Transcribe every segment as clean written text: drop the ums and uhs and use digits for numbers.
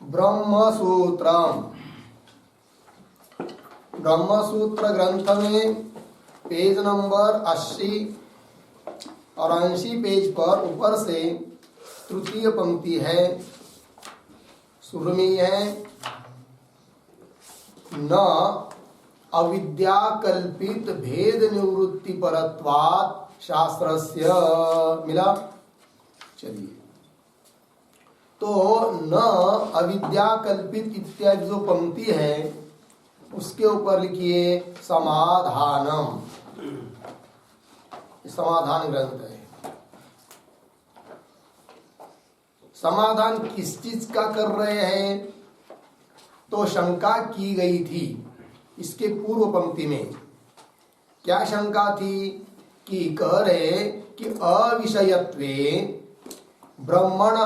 ब्रह्मसूत्रम। ब्रह्मसूत्र ग्रंथ में page number 80 और 80 पेज पर ऊपर से तृतीय पंक्ति है, शुरू में है न अविद्या कल्पित भेद निवृत्ति परत्वात् शास्त्रस्य। मिला? चलिए, तो न अविद्या कल्पित इत्यादि जो पंक्ति है उसके ऊपर लिखिए समाधानम। समाधान ग्रंथ है। समाधान किस चीज का कर रहे हैं? तो शंका की गई थी इसके पूर्व पंक्ति में। क्या शंका थी? कि कह रहे कि अविषयत्वे ब्रह्मण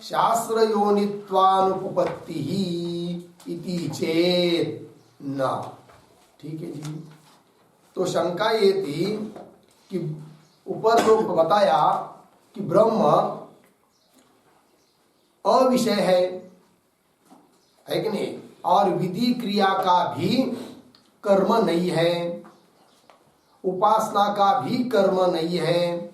शास्त्र योनित्वानुपपत्ति इति चेत न। ठीक है जी। तो शंका ये थी कि ऊपर जो बताया कि ब्रह्म अविषय है कि नहीं, और विधि क्रिया का भी कर्म नहीं है, उपासना का भी कर्म नहीं है।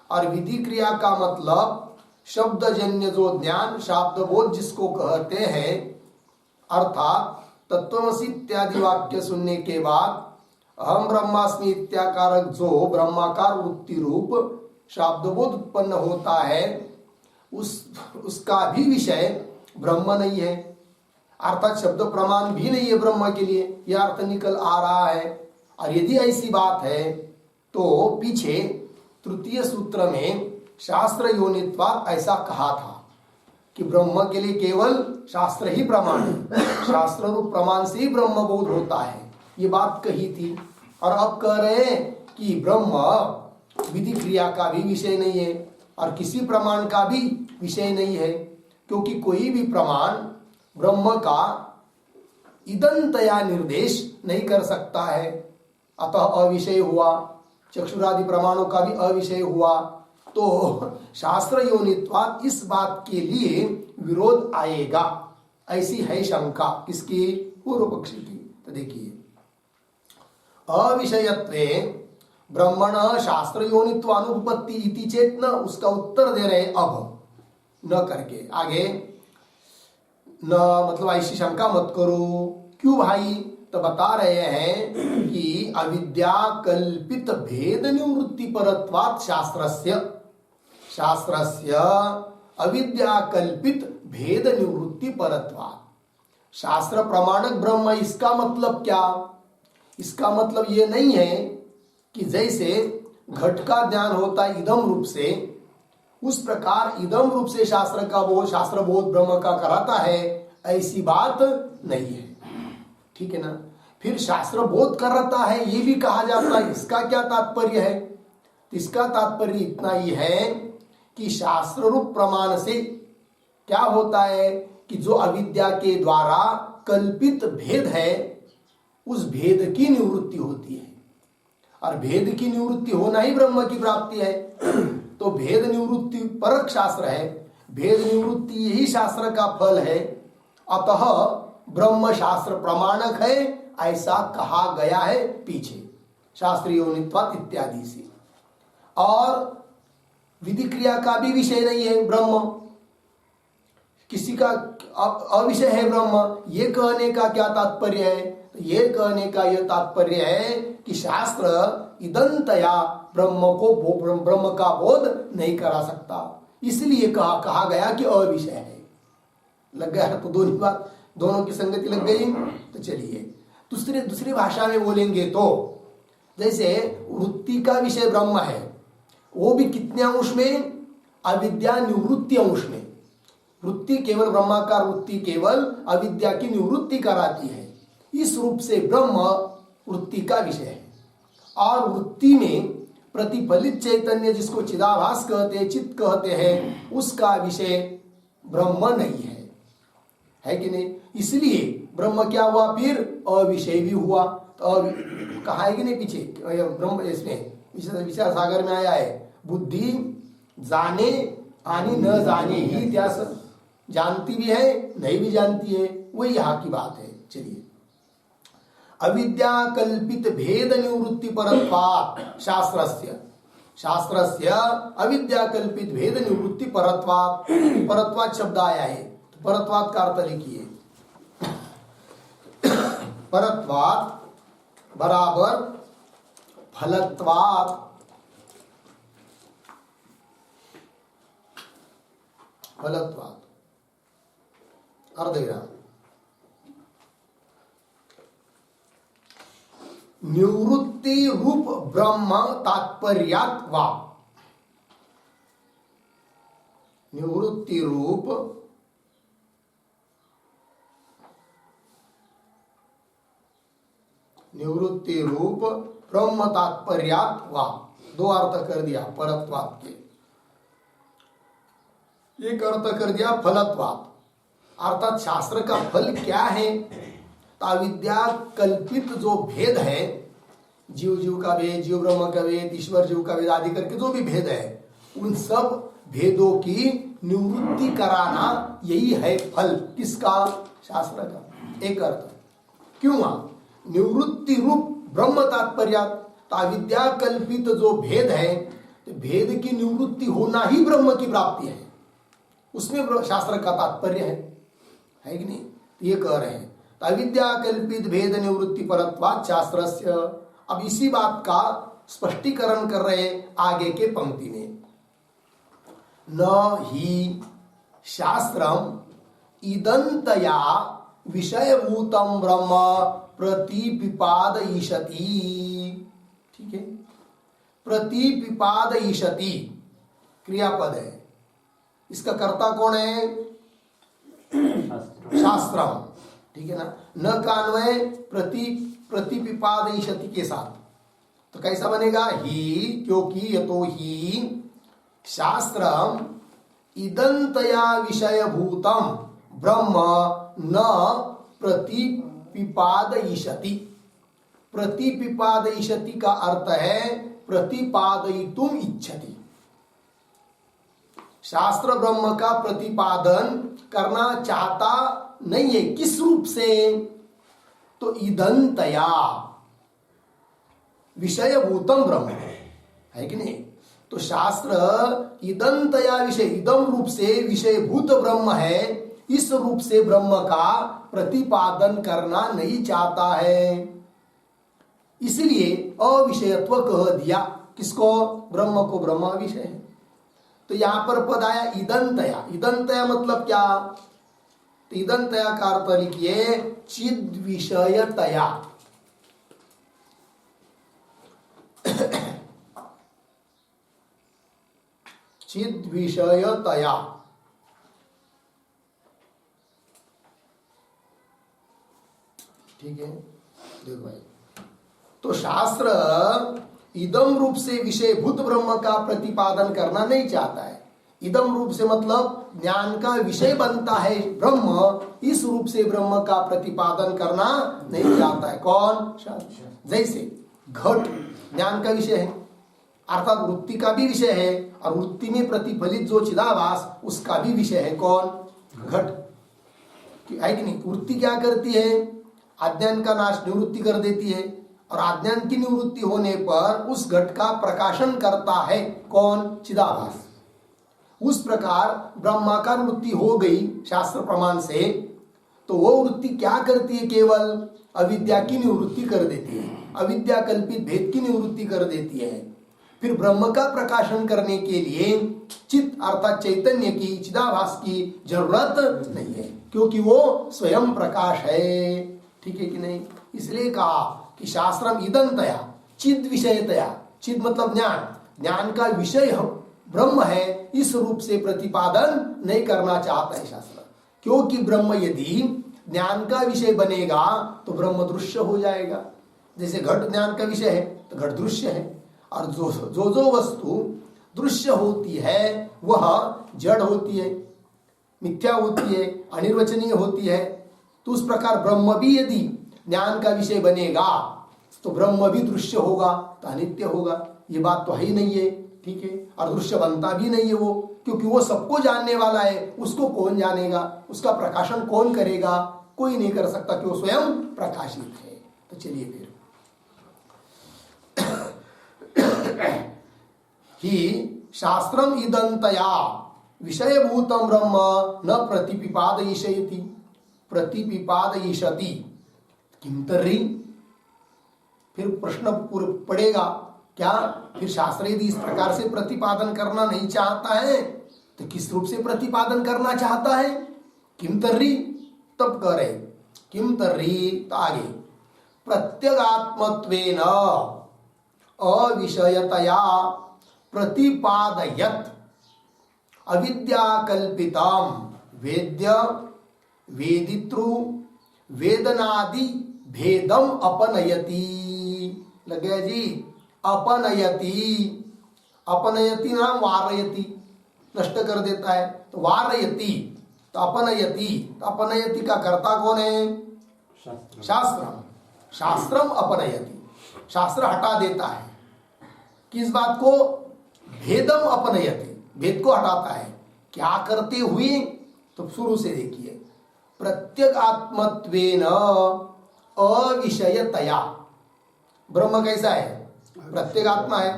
और विधि क्रिया का मतलब शब्दजन्य जो ज्ञान, शब्द बोध जिसको कहते हैं, अर्थात तत्वमसि इत्यादि वाक्य सुनने के बाद अहम ब्रह्मास्मि इत्याकारक जो ब्रह्माकार वृत्ति रूप शब्द बोध उत्पन्न होता है, उसका भी विषय ब्रह्म नहीं है। अर्थात शब्द प्रमाण भी नहीं है ब्रह्म के लिए, यह अर्थ निकल आ रहा है। और यदि ऐसी बात है तो पीछे तृतीय सूत्र में शास्त्र योनित्वात् ऐसा कहा था कि ब्रह्म के लिए केवल शास्त्र ही प्रमाण है, शास्त्र रूप प्रमाण से ही ब्रह्म बोध होता है, ये बात कही थी। और अब कह रहे हैं कि ब्रह्म विधि क्रिया का भी विषय नहीं है और किसी प्रमाण का भी विषय नहीं है, क्योंकि कोई भी प्रमाण ब्रह्म का इदंतया निर्देश नहीं कर सकता है, अतः अविषय हुआ। चक्षुरादि प्रमाणों का भी अविषय हुआ, तो शास्त्र योनित्वात् इस बात के लिए विरोध आएगा, ऐसी है शंका। किसकी? पूर्व पक्षी की। तो देखिए, अविषयत्वे ब्रह्मण शास्त्र योनित्वानुपपत्ति इति चेत न, उसका उत्तर दे रहे अब न करके आगे। न मतलब ऐसी शंका मत करो। क्यों भाई? तो बता रहे हैं कि अविद्या कल्पित भेद निवृत्ति परत्वात् शास्त्रस्य। शास्त्रस्य अविद्या कल्पित भेद निवृत्ति परत्वात्। शास्त्र प्रमाणक ब्रह्म, इसका मतलब क्या? इसका मतलब ये नहीं है कि जैसे घट का ज्ञान होता है इदम रूप से, उस प्रकार इदम रूप से शास्त्र का बोध, शास्त्र बोध ब्रह्म का कराता है, ऐसी बात नहीं है। ठीक है ना? फिर शास्त्र बोध कराता है ये भी कहा जाता है, इसका क्या तात्पर्य है? इसका तात्पर्य इतना ही है कि शास्त्र रूप प्रमाण से क्या होता है कि जो अविद्या के द्वारा कल्पित भेद है, उस भेद की निवृत्ति होती है। और भेद की निवृत्ति होना ही ब्रह्म की प्राप्ति है। तो भेद निवृत्ति परक शास्त्र है, भेद निवृत्ति यही शास्त्र का फल है। अतः ब्रह्म शास्त्र प्रमाणक है, ऐसा कहा गया है पीछे शास्त्रीय योनित्वात् इत्यादि से। और विधि क्रिया का भी विषय नहीं है ब्रह्म, किसी का अविषय है ब्रह्म। ये कहने का क्या तात्पर्य है? ये कहने का यह तात्पर्य है कि शास्त्र इदंतया ब्रह्म का बोध नहीं करा सकता, इसलिए कहा गया कि अविषय है। लग गया? तो दोनों की संगति लग गई। तो चलिए दूसरी भाषा में बोलेंगे तो जैसे वृत्ति का विषय ब्रह्म है, वो भी कितने अंश में? अविद्या निवृत्ति अंश में। वृत्ति केवल ब्रह्माकार वृत्ति केवल अविद्या की निवृत्ति कराती है, इस रूप से ब्रह्म वृत्ति का विषय है। और वृत्ति में प्रतिफलित चैतन्य जिसको चिदाभास कहते हैं, चित्त कहते हैं, उसका विषय ब्रह्म नहीं है कि नहीं? इसलिए ब्रह्म क्या हुआ? फिर अविषय भी हुआ। तो कहा है कि नहीं पीछे ब्रह्म, इसमें विचार सागर में आया है, बुद्धि जाने आणि न जाने ही त्यास जानती भी है नहीं भी जानती है, वही यहाँ की बात है। चलिए, अविद्या कल्पित भेद निवृत्ति परत्वात् शास्त्रस्य, शास्त्रस्य अविद्या कल्पित भेद निवृत्ति परत्वात्, परत्वात् शब्द आया है तो परत्वात् का अर्थ लिखिए, परत्वात् बराबर फलत्वात्, फलत्वात् अर्धविराम, निवृत्ति रूप ब्रह्म तात्पर्यात् वा, निवृत्ति रूप ब्रह्म तात्पर्यात् वा, दो अर्थ कर दिया परत्वात् के, एक अर्थ कर दिया फलत्वात्, अर्थात शास्त्र का फल क्या है? तो अविद्या कल्पित जो भेद है, जीव जीव का भेद, जीव ब्रह्म का भेद, ईश्वर जीव का भेद आदि करके जो भी भेद है, उन सब भेदों की निवृत्ति कराना यही है फल किसका? शास्त्र का। एक अर्थ क्यों? निवृत्ति रूप ब्रह्म तात्पर्य, तो अविद्या कल्पित जो भेद है, तो भेद की निवृत्ति होना ही ब्रह्म की प्राप्ति है, उसमें शास्त्र का तात्पर्य है कि नहीं? ये कह रहे हैं तो अविद्या कल्पित भेद निवृत्ति परत्वात् शास्त्रस्य। अब इसी बात का स्पष्टीकरण कर रहे आगे के पंक्ति में, न ही शास्त्रम इदंतया विषयभूतम ब्रह्म प्रतिपिपादयिषति। ठीक है, प्रतिपिपादयिषति क्रियापद है, इसका कर्ता कौन है? शास्त्रम। ठीक है ना, न का अन्वय प्रतिपिपादयिषति के साथ, तो कैसा बनेगा? ही, क्योंकि यतो ही शास्त्रम इदंतया विषयभूतम ब्रह्म न प्रतिपिपादयिषति। प्रतिपिपादयिषति का अर्थ है प्रतिपादयितुम इच्छति, शास्त्र ब्रह्म का प्रतिपादन करना चाहता नहीं है। किस रूप से? तो इदंतया विषयभूतम ब्रह्म है कि नहीं? तो शास्त्र इदंतया विषय, इदम रूप से विषयभूत ब्रह्म है, इस रूप से ब्रह्म का प्रतिपादन करना नहीं चाहता है, इसलिए अविषयत्व कह दिया। किसको? ब्रह्म को। ब्रह्म विषय है। तो यहां पर पद आया इदंतया। इदंतया मतलब क्या? तो इदंतया का अर्थ लिखिए चिद विषयतया। चिद विषयतया। ठीक है, देखो भाई, तो शास्त्र इदम रूप से विषयभूत ब्रह्म का प्रतिपादन करना नहीं चाहता है। इदम रूप से मतलब ज्ञान का विषय बनता है ब्रह्म, इस रूप से ब्रह्म का प्रतिपादन करना नहीं चाहता है। कौन? शास्त्र। जैसे घट ज्ञान का विषय है, अर्थात वृत्ति का भी विषय है, और वृत्ति में प्रतिफलित जो चिदाभास उसका भी विषय है। कौन? घट। है कि नहीं? वृत्ति क्या करती है? अज्ञान का नाश, निवृत्ति कर देती है, और अज्ञान की निवृत्ति होने पर उस घट का प्रकाशन करता है। कौन? चिदाभास। उस प्रकार ब्रह्माकार वृत्ति हो गई शास्त्र प्रमाण से, तो वो वृत्ति क्या करती है? केवल अविद्या की निवृत्ति कर देती है, अविद्या कल्पित भेद की निवृत्ति कर देती है। फिर ब्रह्म का प्रकाशन करने के लिए चित अर्थात चैतन्य की, चिदाभास की जरूरत नहीं है, क्योंकि वो स्वयं प्रकाश है। ठीक है कि नहीं? इसलिए कहा कि शास्त्रम इदंतया चिद विषयतया, चिद मतलब ज्ञान, ज्ञान का विषय ब्रह्म है, इस रूप से प्रतिपादन नहीं करना चाहता है शास्त्र। क्योंकि ब्रह्म यदि ज्ञान का विषय बनेगा तो ब्रह्म दृश्य हो जाएगा। जैसे घट ज्ञान का विषय है तो घट दृश्य है, और जो वस्तु दृश्य होती है वह जड़ होती है, मिथ्या होती है, अनिर्वचनीय होती है। तो उस प्रकार ब्रह्म भी यदि ज्ञान का विषय बनेगा तो ब्रह्म भी दृश्य होगा, तो अनित्य होगा। ये बात तो है ही नहीं है। ठीक है, और दृश्य बनता भी नहीं है वो, क्योंकि वो सबको जानने वाला है, उसको कौन जानेगा, उसका प्रकाशन कौन करेगा, कोई नहीं कर सकता कि वो स्वयं प्रकाशित है। तो चलिए फिर ही शास्त्रम इदंतया विषयभूतम ब्रह्म न प्रतिपिपादयिष्यति प्रतिपिपादयिष्यति किम तर्हि। फिर प्रश्न पड़ेगा क्या, फिर शास्त्र यदि इस प्रकार से प्रतिपादन करना नहीं चाहता है तो किस रूप से प्रतिपादन करना चाहता है। किम तर्हि, तब कह रहे किम तर्हि, तो आगे प्रत्यगात्मत्वेन अविषयतया प्रतिपादयत् अविद्याकल्पितम वेद्य वेदितृ वेदनादि भेदम अपनयति। लग गया जी, अपनयति, अपनयति नाम वारयति, नष्ट कर देता है, तो वारयति, तो अपनयति, तो अपनयति का कर्ता कौन है, शास्त्रम, शास्त्रम अपनयति, शास्त्र हटा देता है किस बात को, भेदम अपनयति, भेद को हटाता है, क्या करते हुए, तो शुरू से देखिए प्रत्यगात्मत्वेन अविषयतया। ब्रह्म कैसा है, प्रत्यगात्मा है,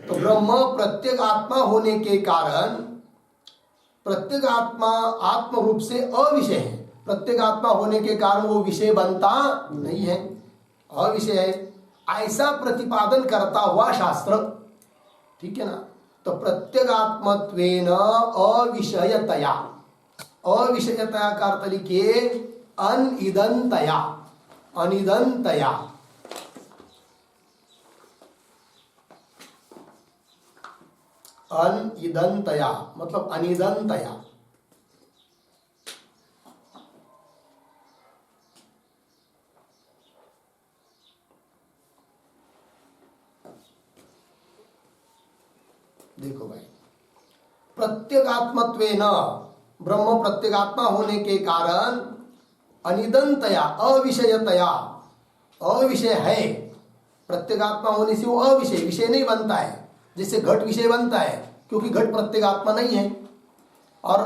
तो ब्रह्म प्रत्यगात्मा होने के कारण प्रत्यगात्मा आत्म रूप से अविषय है, प्रत्यगात्मा होने के कारण वो विषय बनता नहीं है, अविषय है, ऐसा प्रतिपादन करता हुआ शास्त्र, ठीक है ना। तो प्रत्यगात्मत्वेन अविषयतया, अविषयतया का अर्थ लिखिए अनिदंतया, अनिदंतया, अनिदंतया मतलब अनिदंतया। देखो भाई, प्रत्यगात्मत्वेन, ब्रह्म प्रत्यगात्मा होने के कारण अनिदंतया, अविषयतया, अविषय है, प्रत्यगात्मा होने से वो अविषय, विषय नहीं बनता है, जैसे घट विषय बनता है क्योंकि घट प्रत्यगात्मा नहीं है, और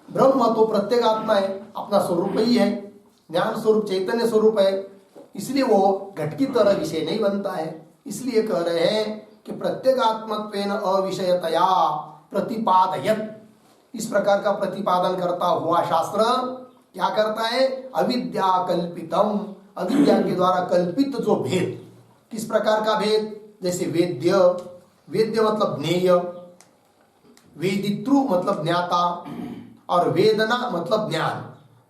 ब्रह्म तो प्रत्यगात्मा है, अपना स्वरूप ही है, ज्ञान स्वरूप चैतन्य स्वरूप है, इसलिए वो घट की तरह विषय नहीं बनता है। इसलिए कह रहे हैं कि प्रत्यगात्मत्वेन अविषयतया प्रतिपादयत्, इस प्रकार का प्रतिपादन करता हुआ शास्त्र क्या करता है, अविद्या कल्पितम, अविद्या के द्वारा कल्पित जो भेद, किस प्रकार का भेद, जैसे वेद्य, वेद्य मतलब ज्ञेय, वेदितृ मतलब ज्ञाता, और वेदना मतलब ज्ञान,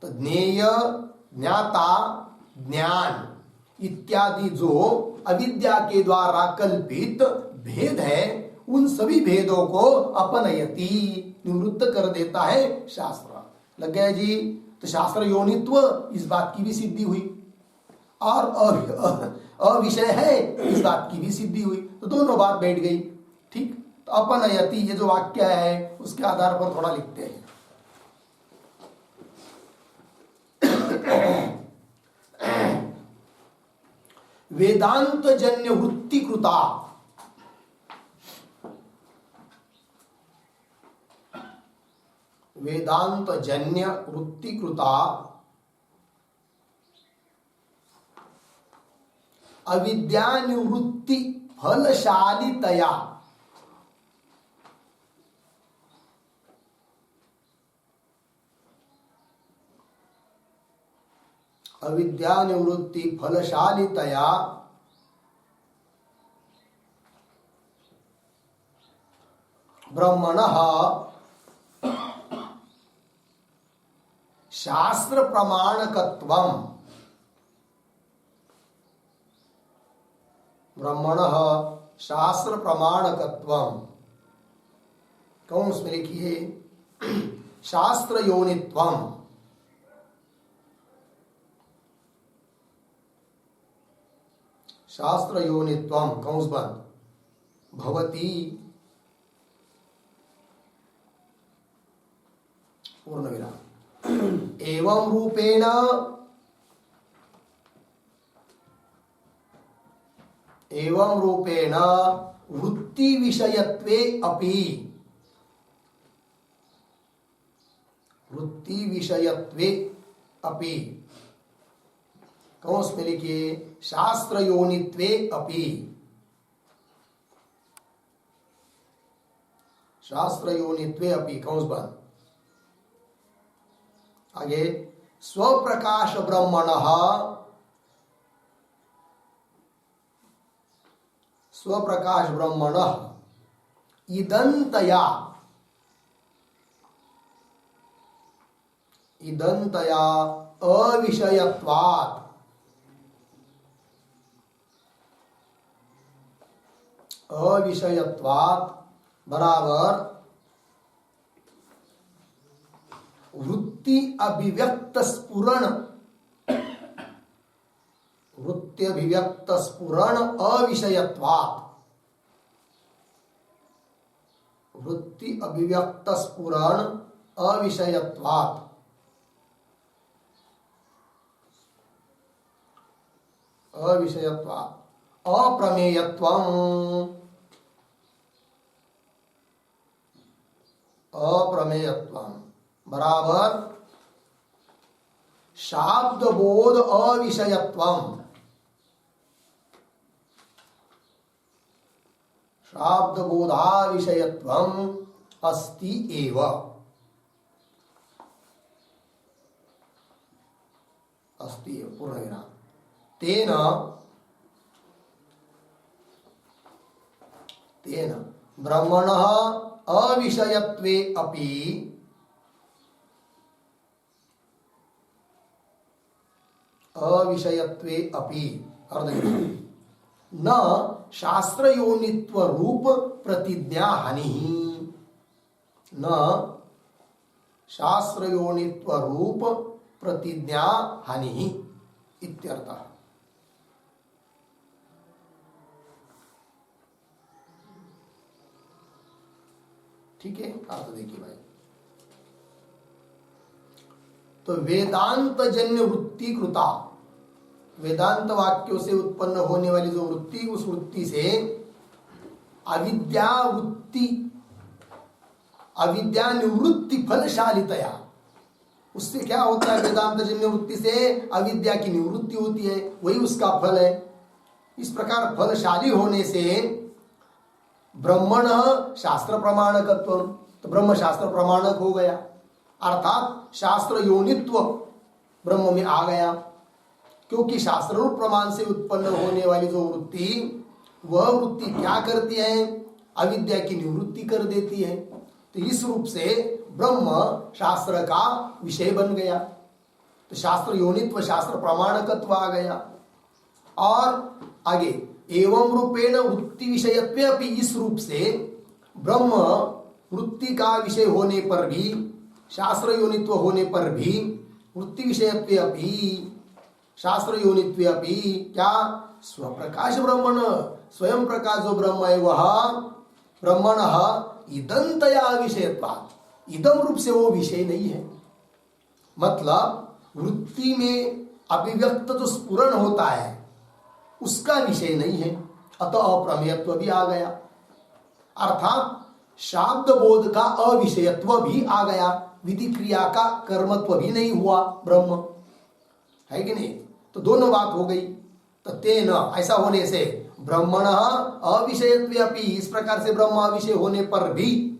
तो ज्ञेय ज्ञाता ज्ञान इत्यादि जो अविद्या के द्वारा कल्पित भेद है, उन सभी भेदों को अपनयति, निवृत्त कर देता है शास्त्र। लग गया जी, तो शास्त्र योनित्व इस बात की भी सिद्धि हुई, और अविषय है इस बात की भी सिद्धि हुई, तो दोनों बात बैठ गई। ठीक, तो अपनयति ये जो वाक्य है उसके आधार पर थोड़ा लिखते हैं। वेदांत जन्य वृत्ति कृता, वेदांत जन्य वृत्ति कृता अविद्यानिवृत्ति फलशालितया, अविद्यानिवृत्ति फलशालितया ब्रह्मणः शास्त्र प्रमाणकत्वम, ब्रह्मणः शास्त्र प्रमाणकत्वम, कौन उसमें लिखिए शास्त्र योनित्वम, शास्त्र योनित्वम कंस बंद भवती पूर्ण विराम एवं रूपेण, एवं रूपेण वृत्ति विषयत्वे अपि, वृत्ति विषयत्वे अपि, कौंस में लिखिए शास्त्र योनित्वे अपि, शास्त्र योनित्वे अपि कौंस बंद। आगे स्वप्रकाश ब्रह्मणः, स्वप्रकाश ब्रह्मणः इदंतया, इदंतया अविषयत्वात्, अविषयत्वात् बराबर वृत्ति अभिव्यक्त स्फुरण, वृत्ति अभिव्यक्त स्फुरण अविषयत्वात्, वृत्ति अभिव्यक्त स्फुरण अविषयत्वात्, अविषयत्वात् अप्रमेयत्वम्, अप्रमेयत्वम् बराबर शाब्द बोध अविषयत्वम्, शाब्द बोधाविषयत्वम् अस्ति एव, अस्ति एव पूर्णविराम। तेन तेन ब्रह्मणः अविषयत्वे अपि, अविषयत्वे अपि न शास्त्र योनित्व रूप प्रतिज्ञा हानि, न शास्त्र योनित्व रूप प्रतिज्ञा हानि इत्यर्थः। ठीक है, अर्थ देखिए भाई। तो वेदांत जन्य वृत्ति कृता, वेदांत वाक्यों से उत्पन्न होने वाली जो वृत्ति, उस वृत्ति से अविद्या वृत्ति, अविद्या निवृत्ति फलशालितया, उससे क्या होता है, वेदांत जन्य वृत्ति से अविद्या की निवृत्ति होती है, वही उसका फल है। इस प्रकार फलशाली होने से ब्रह्मण शास्त्र प्रमाणकत्व, तो ब्रह्म शास्त्र प्रमाणक हो गया, अर्थात शास्त्र योनित्व ब्रह्म में आ गया, क्योंकि शास्त्र रूप प्रमाण से उत्पन्न होने वाली जो वृत्ति, वह वृत्ति क्या करती है, अविद्या की निवृत्ति कर देती है। तो इस रूप से ब्रह्म शास्त्र का विषय बन गया, तो शास्त्र योनित्व शास्त्र प्रमाणकत्व आ गया। और आगे एवं रूपेण वृत्ति विषयत्वे अपि, इस रूप से ब्रह्म वृत्ति का विषय होने पर भी, शास्त्र योनित्व होने पर भी, वृत्ति विषयत्वे अपि शास्त्र योनित्वे अपि क्या, स्वप्रकाश ब्रह्मण, स्वयं प्रकाश जो ब्रह्म है वह ब्रह्मण इदंतया विषयत्वात्, इदम रूप से वो विषय नहीं है, मतलब वृत्ति में अभिव्यक्त जो स्फुरण होता है उसका विषय नहीं है, अतः अप्रमेयत्व भी आ गया, अर्थात शाब्द बोध का अविषयत्व भी आ गया, विधि क्रिया का कर्मत्व भी नहीं हुआ ब्रह्म, है कि नहीं। तो दोनों बात हो गई। तो तेन, ऐसा होने से ब्रह्मण अविषयत्वे अपि, इस प्रकार से ब्रह्म अविषय होने पर भी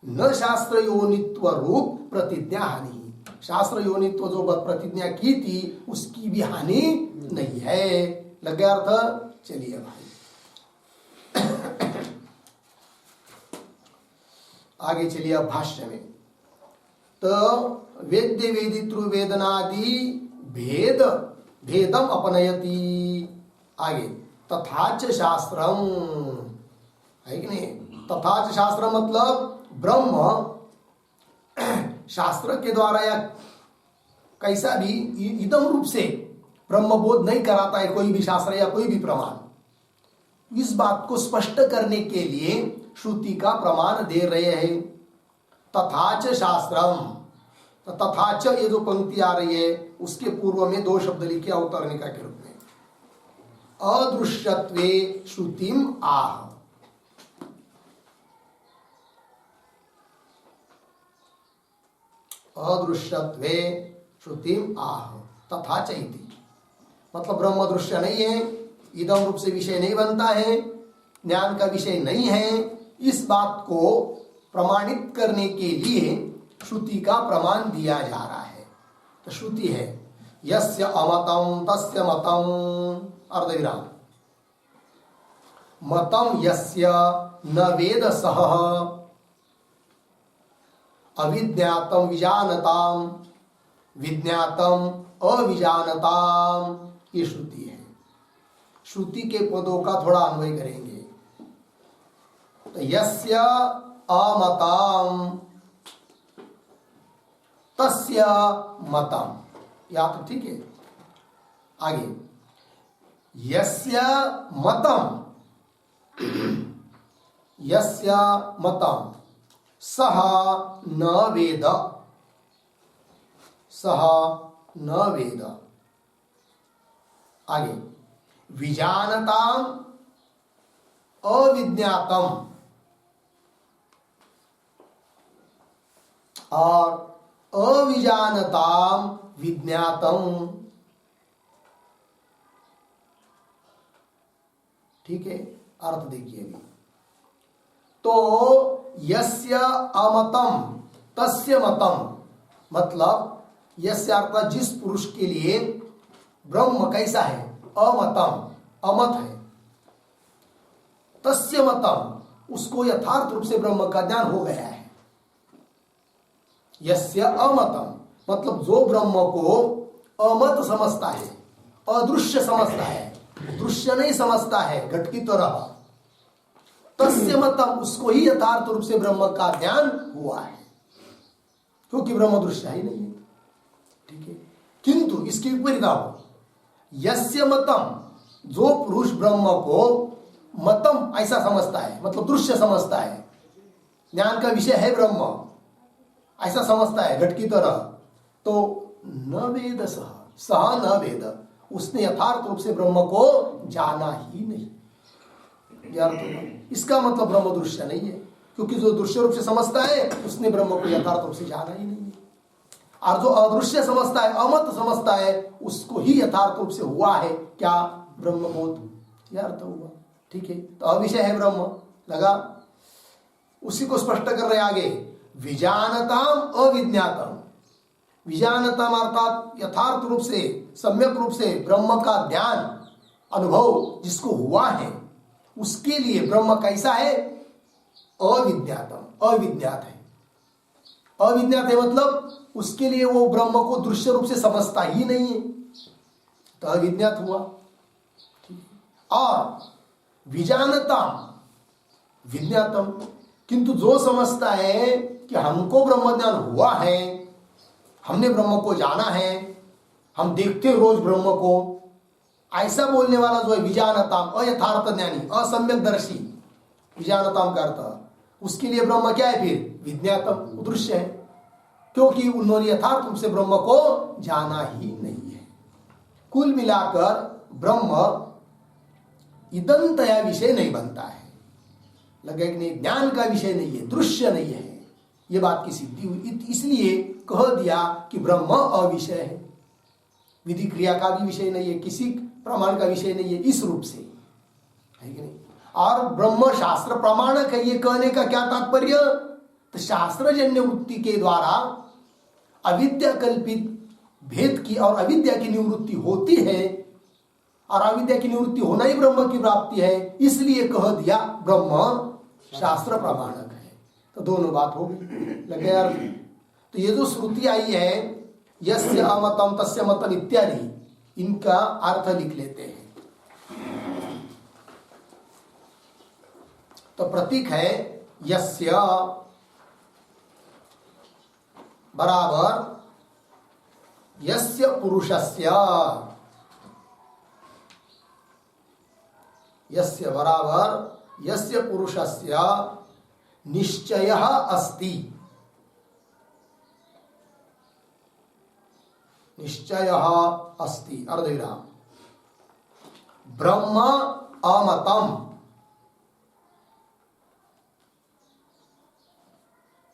न शास्त्र योनित्व रूप प्रतिज्ञा हानि, शास्त्र योनित्व जो प्रतिज्ञा की थी उसकी भी हानि नहीं है। लग गया अर्थ। चलिए भाई आगे चलिए अब भाष्य में। तो वेद्य वेदितृ वेदनादि भेद भेदम अपनयति, आगे तथाच शास्त्रम, है कि नहीं। तथाच शास्त्र मतलब ब्रह्म शास्त्र के द्वारा या कैसा भी इदम रूप से ब्रह्म बोध नहीं कराता है कोई भी शास्त्र या कोई भी प्रमाण। इस बात को स्पष्ट करने के लिए श्रुति का प्रमाण दे रहे हैं। तथाच शास्त्रम, तो तथाच ये जो पंक्ति आ रही है उसके पूर्व में दो शब्द लिखे अवतरणिका के रूप में, अदृश्यत्वे श्रुतिम आह। अदृश्यत्वे श्रुतिम आह तथा चैति। मतलब ब्रह्म दृश्य नहीं है, इदम रूप से विषय नहीं बनता है, ज्ञान का विषय नहीं है। इस बात को प्रमाणित करने के लिए श्रुति का प्रमाण दिया जा रहा है। तो श्रुति है यस्य अमतम तस्य मतम, अर्धविराम, मतम यस्य न वेद सह अविज्ञातम विजानताम विज्ञातम अविजानताम, ये श्रुति है। श्रुति के पदों का थोड़ा अन्वय करेंगे। तो यस्य अमताम तस्य मतम, या तो ठीक है। आगे यस्य मतम, यस्य मतम सह न वेद, सह न वेद। आगे विजानताम अविज्ञातम, और अविजानताम विज्ञातम। ठीक है, अर्थ देखिए अभी। तो यस्य अमतम तस्य मतम, मतलब यस्य अर्थात जिस पुरुष के लिए ब्रह्म कैसा है, अमतम, अमत है, तस्य मतम, उसको यथार्थ रूप से ब्रह्म का ज्ञान हो गया है। यस्य अमतम मतलब जो ब्रह्म को अमत समझता है, अदृश्य समझता है, दृश्य नहीं समझता है घट की तरह, तस्य मतम, उसको ही यथार्थ रूप से ब्रह्म का ज्ञान हुआ है, क्योंकि ब्रह्म दृश्य ही नहीं है। ठीक है, किंतु इसके विपरीत आओ, यस्य मतम, जो पुरुष ब्रह्म को मतम ऐसा समझता है, मतलब दृश्य समझता है, ज्ञान का विषय है ब्रह्म ऐसा समझता है घट की तरह, तो न वेद सह, सह न वेद, उसने यथार्थ रूप से ब्रह्म को जाना ही नहीं। इसका मतलब ब्रह्म दृश्य नहीं है, क्योंकि जो दृश्य रूप से समझता है उसने ब्रह्म को यथार्थ रूप से जाना ही नहीं है। और जो अदृश्य समझता है, अमत समझता है, उसको ही यथार्थ रूप से हुआ है क्या, ब्रह्मबोध, यह अर्थ हुआ। ठीक है, तो अविषय है ब्रह्म, लगा। उसी को स्पष्ट कर रहे आगे, विजानताम अविज्ञातम, विजानताम अर्थात यथार्थ रूप से, सम्यक रूप से ब्रह्म का ज्ञान अनुभव जिसको हुआ है, उसके लिए ब्रह्म कैसा है, अविज्ञातम, अविज्ञात है। अविज्ञात है मतलब उसके लिए वो ब्रह्म को दृश्य रूप से समझता ही नहीं है, तो अविज्ञात हुआ। और विजानताम विज्ञातम, किंतु जो समझता है कि हमको ब्रह्म ज्ञान हुआ है, हमने ब्रह्म को जाना है, हम देखते रोज ब्रह्म को, ऐसा बोलने वाला जो है विजानताम, अयथार्थ ज्ञानी, असम्यक दर्शी, विजानताम का अर्थ, उसके लिए ब्रह्म क्या है फिर, विज्ञातम, दृश्य है, क्योंकि उन्होंने यथार्थ रूप से ब्रह्म को जाना ही नहीं है। कुल मिलाकर ब्रह्म इदंतया विषय नहीं बनता है, लगे कि नहीं, ज्ञान का विषय नहीं है, दृश्य नहीं है, ये बात की सिद्धि हुई। इसलिए कह दिया कि ब्रह्म अविषय है, विधि क्रिया का भी विषय नहीं है, किसी प्रमाण का विषय नहीं है, इस रूप से है कि नहीं। और ब्रह्म शास्त्र प्रमाणक है, ये कहने का क्या तात्पर्य, तो शास्त्रजन्य वृत्ति के द्वारा अविद्या कल्पित भेद की और अविद्या की निवृत्ति होती है, और अविद्या की निवृत्ति होना ही ब्रह्म की प्राप्ति है, इसलिए कह दिया ब्रह्म शास्त्र प्रमाणक है। तो दोनों बात हो गई, लगे यार। तो ये जो श्रुति आई है यस्य अमतम तस्य मतम इत्यादि, इनका अर्थ लिख लेते हैं। तो प्रतीक है यस्य बराबर यस्य पुरुषस्य, यस्य बराबर यस्य पुरुषस्य निश्चयः अस्ति, निश्चयः अस्ति, अर्धविराम, ब्रह्म अमतम,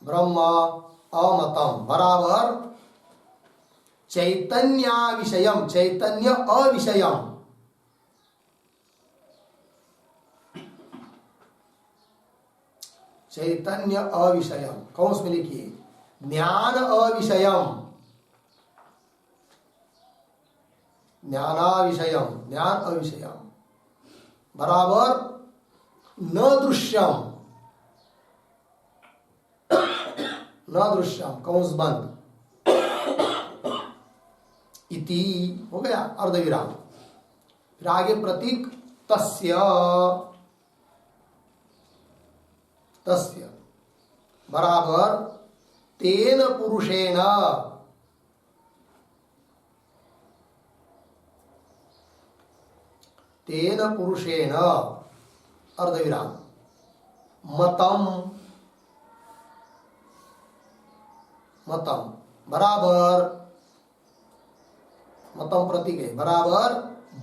ब्रह्म अमतम बराबर चैतन्या विषयम चैतन्य अविषयम। चैतन्य अविषयम कौंस में लिखिए ज्ञान अविषयम ज्ञानाविषयम ज्ञान अविषयम बराबर न दृश्यम न दृश्यम कौंस बंद इति हो गया अर्धविराम। फिर आगे प्रतीक तस्य तस्य बराबर तेन पुरुषेण तेन पुरुषेण अर्धविराम मतम मतम बराबर मतम प्रतीक है बराबर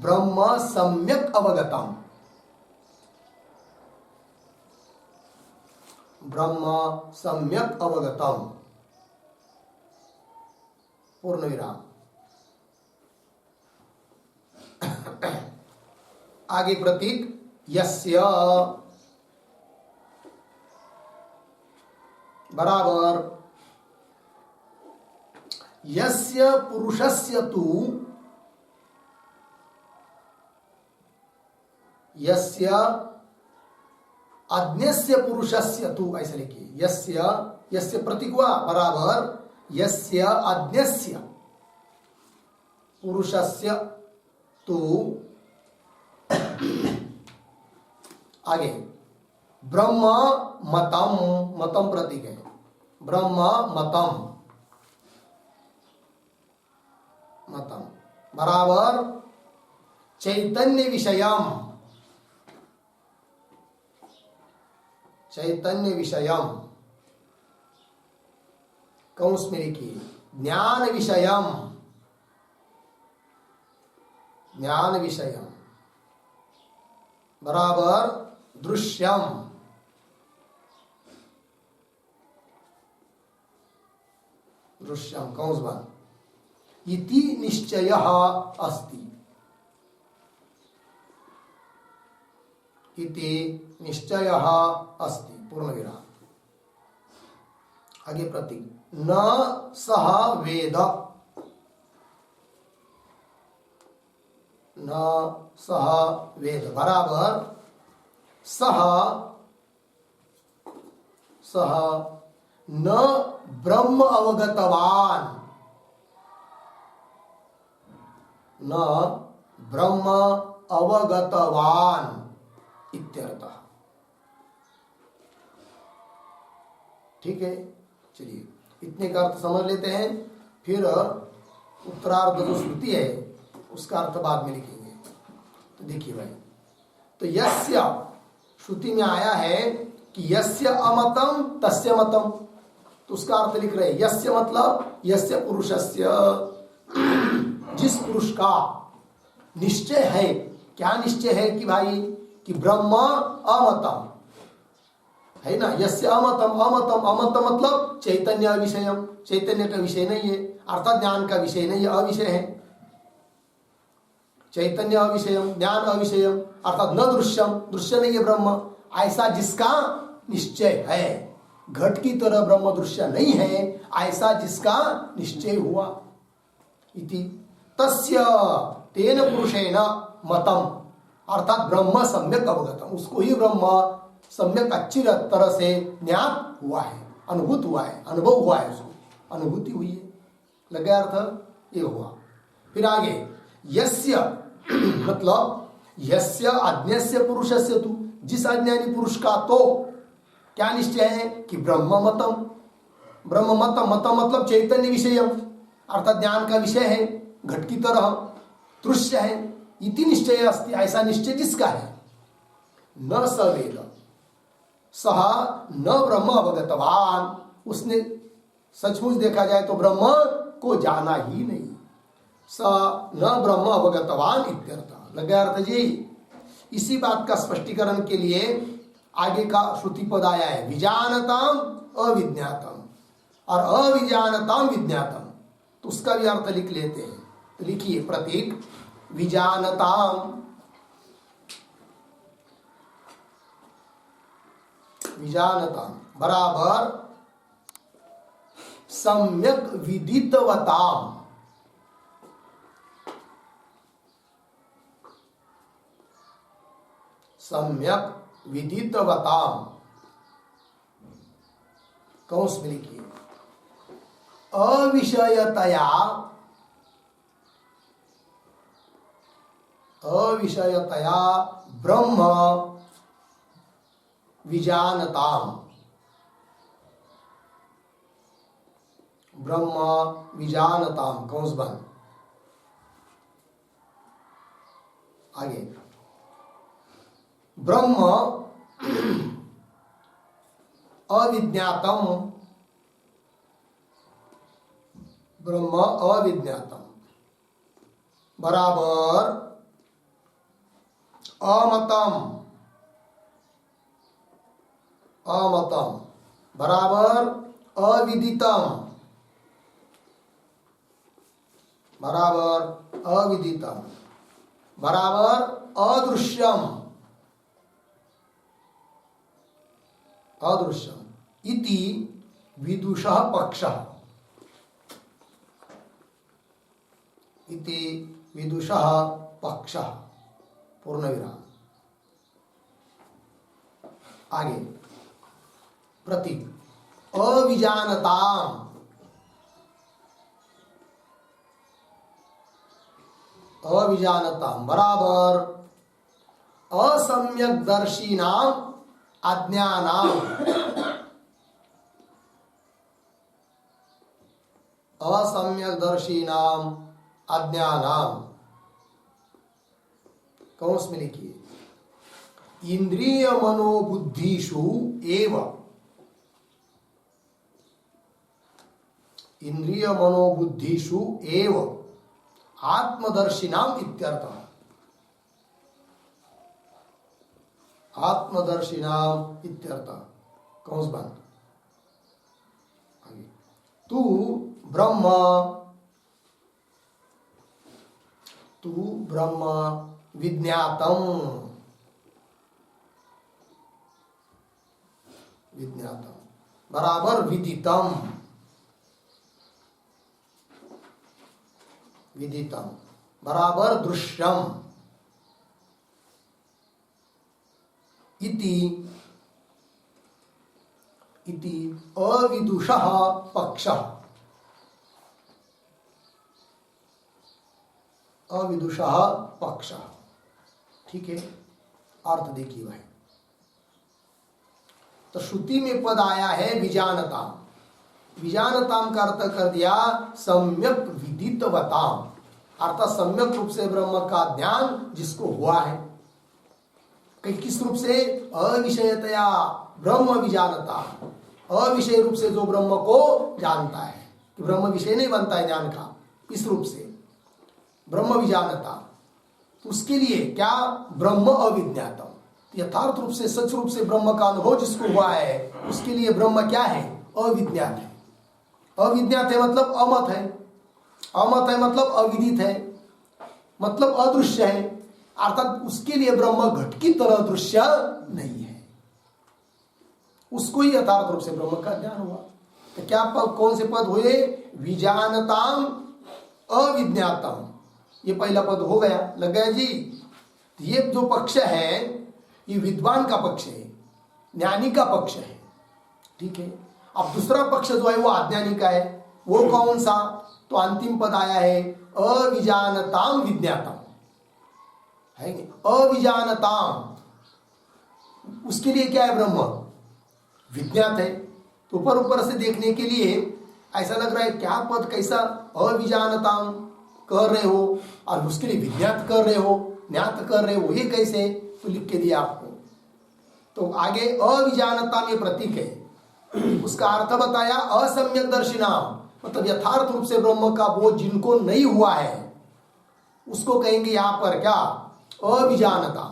ब्रह्म सम्यक अवगतम ब्रह्म सम्यक अवगतम पूर्ण विराम। आगे प्रतीक यस्य बराबर यस्य पुरुषस्य तु यस्य अज्ञस्य पुरुषस्य तु ऐसे लिखिए यस्य यस्य प्रतीक हुआ बराबर यस्य अज्ञस्य पुरुषस्य तु आगे ब्रह्म मतम मतम प्रतीक है ब्रह्म मतम मतम बराबर चैतन्य विषयम चैतन्य विषयम कौंस में लिखिए ज्ञान विषयम ज्ञान विषयम बराबर दृश्यम दृश्यम कौंस बंद इति निश्चयः अस्ति इति निश्चयः अस्ति पूर्ण विराम। आगे प्रतीक न सह वेद न सह वेद बराबर सह सह न ब्रह्म अवगतवान न ब्रह्म अवगतवान इत्यर्थः। ठीक है, चलिए इतने का अर्थ समझ लेते हैं, फिर उत्तरार्ध जो श्रुति है उसका अर्थ बाद में लिखेंगे। तो देखिए भाई, तो यस्य श्रुति में आया है कि यस्य अमतम तस्य मतम, तो उसका अर्थ लिख रहे हैं यस्य मतलब यस्य पुरुषस्य, जिस पुरुष का निश्चय है। क्या निश्चय है कि भाई कि ब्रह्म अमतम है ना, यस्य अमतम अमतम अमतम मतलब चैतन्य विषयम, चैतन्य का विषय नहीं है अर्थात ज्ञान का विषय नहीं है, अविषय है। चैतन्य अविषयम ज्ञान अविषयम अर्थात न दृश्यम, दृश्य नहीं है ब्रह्म, ऐसा जिसका निश्चय है। घट की तरह ब्रह्म दृश्य नहीं है, ऐसा जिसका निश्चय हुआ। इति तस्य तेन पुरुषेण मतम अर्थात ब्रह्म सम्यक अवगतम, उसको ही ब्रह्म सम्यक अच्छी तरह से ज्ञात हुआ है, अनुभूत हुआ है, अनुभव हुआ है, उसको अनुभूति हुई है। लगा अर्थ ये हुआ। फिर आगे यस्य मतलब यस्य अज्ञस्य पुरुषस्य तु, जिस अज्ञानी पुरुष का तो क्या निश्चय है कि ब्रह्म मतम, ब्रह्म मतम मतम मतलब चैतन्य विषयम अर्थात ज्ञान का विषय है, घट की तरह दृश्य है। इति निश्चय अस्ति, ऐसा निश्चय जिसका है। न स वेद सह न ब्रह्म अवगतवान, उसने सचमुच देखा जाए तो ब्रह्म को जाना ही नहीं। स न ब्रह्म अवगतवान इत्यर्थ। लगा अर्थ जी। इसी बात का स्पष्टीकरण के लिए आगे का श्रुति पद आया है विजानताम अविज्ञातम, और अविजानताम विज्ञातम, तो उसका भी अर्थ लिख लेते हैं। तो लिखिए प्रतीक विजानताम, विजानताम बराबर सम्यक विदितवताम, सम्यक विदितवताम, कौंस में लिखिए अविषयतया, अविषयतया ब्रह्म विजानताम, ब्रह्म विजानताम कौंस बंद। आगे ब्रह्म अविज्ञातम, ब्रह्म अविज्ञातम बराबर अमतम, अमतम बराबर अविदितम, बराबर अविदितम बराबर अदृश्यम, अदृश्यम इति विदुषः पक्षः, इति विदुषः पक्षः पूर्ण विराम। आगे प्रतीक अविजानताम, अविजानताम बराबर असम्यक दर्शिनाम अज्ञानाम, असम्यक दर्शिनाम अज्ञानाम, कौंस में लिखिए इंद्रिय मनोबुद्धिषु एव, इंद्रिय मनोबुद्धिषु एव आत्मदर्शिनाम इत्यर्थः, आत्मदर्शिनाम इत्यर्थः कौंस बंद। तू ब्रह्म, तू ब्रह्म विज्ञातम, विज्ञातम बराबर विदितम, विदितम बराबर दृश्यम इति, इति अविदुषः पक्षः, अविदुषः पक्षः। ठीक है, अर्थ देखिए भाई। तो श्रुति में पद आया है विजानताम, विजानताम का अर्थ कर दिया सम्यक विदितवताम, अर्थात सम्यक रूप से ब्रह्म का ज्ञान जिसको हुआ है। किस रूप से? अविषयतया ब्रह्म विजानता, अविषय रूप से जो ब्रह्म को जानता है, कि ब्रह्म विषय नहीं बनता है ज्ञान का, इस रूप से ब्रह्म विजानता, उसके लिए क्या? ब्रह्म अविज्ञातम, यथार्थ रूप से सच रूप से ब्रह्म का अनुभव जिसको हुआ है उसके लिए ब्रह्म क्या है? अविज्ञात है। अविज्ञात है मतलब अमत है, अमत है मतलब अविदित है, मतलब अदृश्य है, अर्थात उसके लिए ब्रह्म घट की तरह दृश्य नहीं है, उसको ही यथार्थ रूप से ब्रह्म का ज्ञान हुआ। तो क्या पद, कौन से पद हुए? विजानताम अविज्ञातम, ये पहला पद हो गया, लग गया जी। ये जो पक्ष है ये विद्वान का पक्ष है, ज्ञानी का पक्ष है, ठीक है। अब दूसरा पक्ष जो है वो अज्ञानी का है, वो कौन सा? तो अंतिम पद आया है अविजानताम विज्ञातम, है अविजानताम, उसके लिए क्या है? ब्रह्म विज्ञात है। तो ऊपर ऊपर से देखने के लिए ऐसा लग रहा है क्या पद कैसा? अविजानताम कर रहे हो और उसके लिए विज्ञात कर रहे हो, ज्ञात कर रहे हो, ये कैसे? तो लिख के दिया आपको। तो आगे अविजानताम ये प्रतीक है, उसका अर्थ बताया असम्यक दर्शिनाम, मतलब यथार्थ रूप से ब्रह्म का बोध जिनको नहीं हुआ है उसको कहेंगे यहां पर क्या? अविजानता,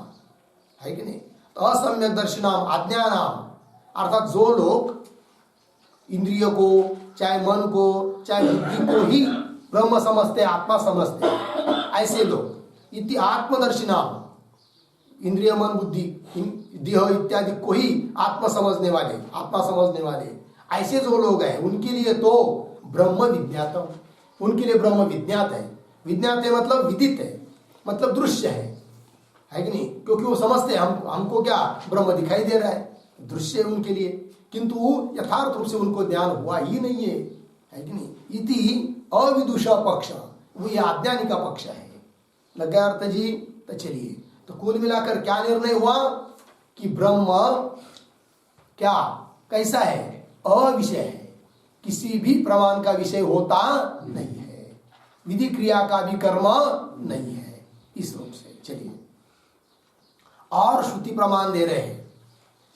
है कि नहीं? तो असम्यक दर्शिनाम अज्ञानाम, अर्थात जो लोग इंद्रिय को चाहे मन को, चाहे बुद्धि को ही ब्रह्म समझते, आत्मा समझते, ऐसे लोग इति आत्मदर्शिना, इंद्रिय मन बुद्धि देह इत्यादि को ही आत्मा समझने वाले ऐसे जो लोग हैं उनके लिए तो ब्रह्म विज्ञातम, उनके लिए ब्रह्म विज्ञात है। विज्ञात है मतलब विदित है, मतलब दृश्य है कि नहीं? क्योंकि वो समझते हैं हमको क्या ब्रह्म दिखाई दे रहा है, दृश्य है उनके लिए, किंतु यथार्थ रूप से उनको ज्ञान हुआ ही नहीं है कि नहीं? इति अविदुषा पक्ष, वो ये अज्ञानी का पक्ष है। लगा अर्थ जी? तो चलिए, तो कुल मिलाकर क्या निर्णय हुआ कि ब्रह्म क्या कैसा है? अविषय है, किसी भी प्रमाण का विषय होता नहीं है, विधि क्रिया का भी कर्म नहीं है, इस रूप से। चलिए, और श्रुति प्रमाण दे रहे हैं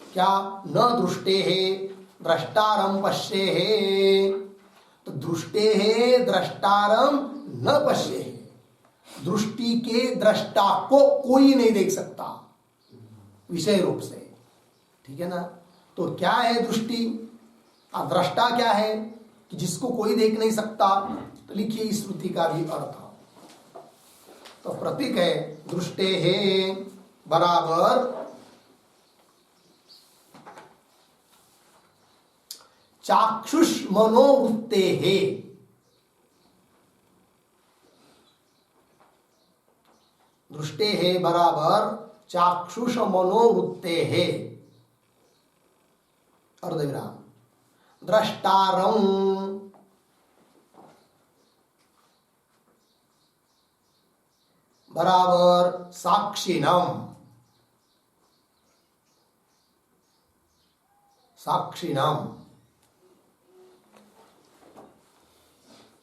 क्या? न दृष्टे है द्रष्टारम पश्ये है, तो दृष्टे है द्रष्टारम न पश्ये है, दृष्टि के दृष्टा को कोई नहीं देख सकता विषय रूप से, ठीक है ना? तो क्या है दृष्टि? दृष्टा क्या है कि जिसको कोई देख नहीं सकता। तो लिखिए इस श्रुति का भी अर्थ। तो प्रतीक है दृष्टे है बराबर चाक्षुष मनोवृत्ते है, दृष्टे है बराबर चाक्षुष मनोवृत्ते है, अर्धविराम, द्रष्टारम बराबर साक्षिणम, साक्षिणम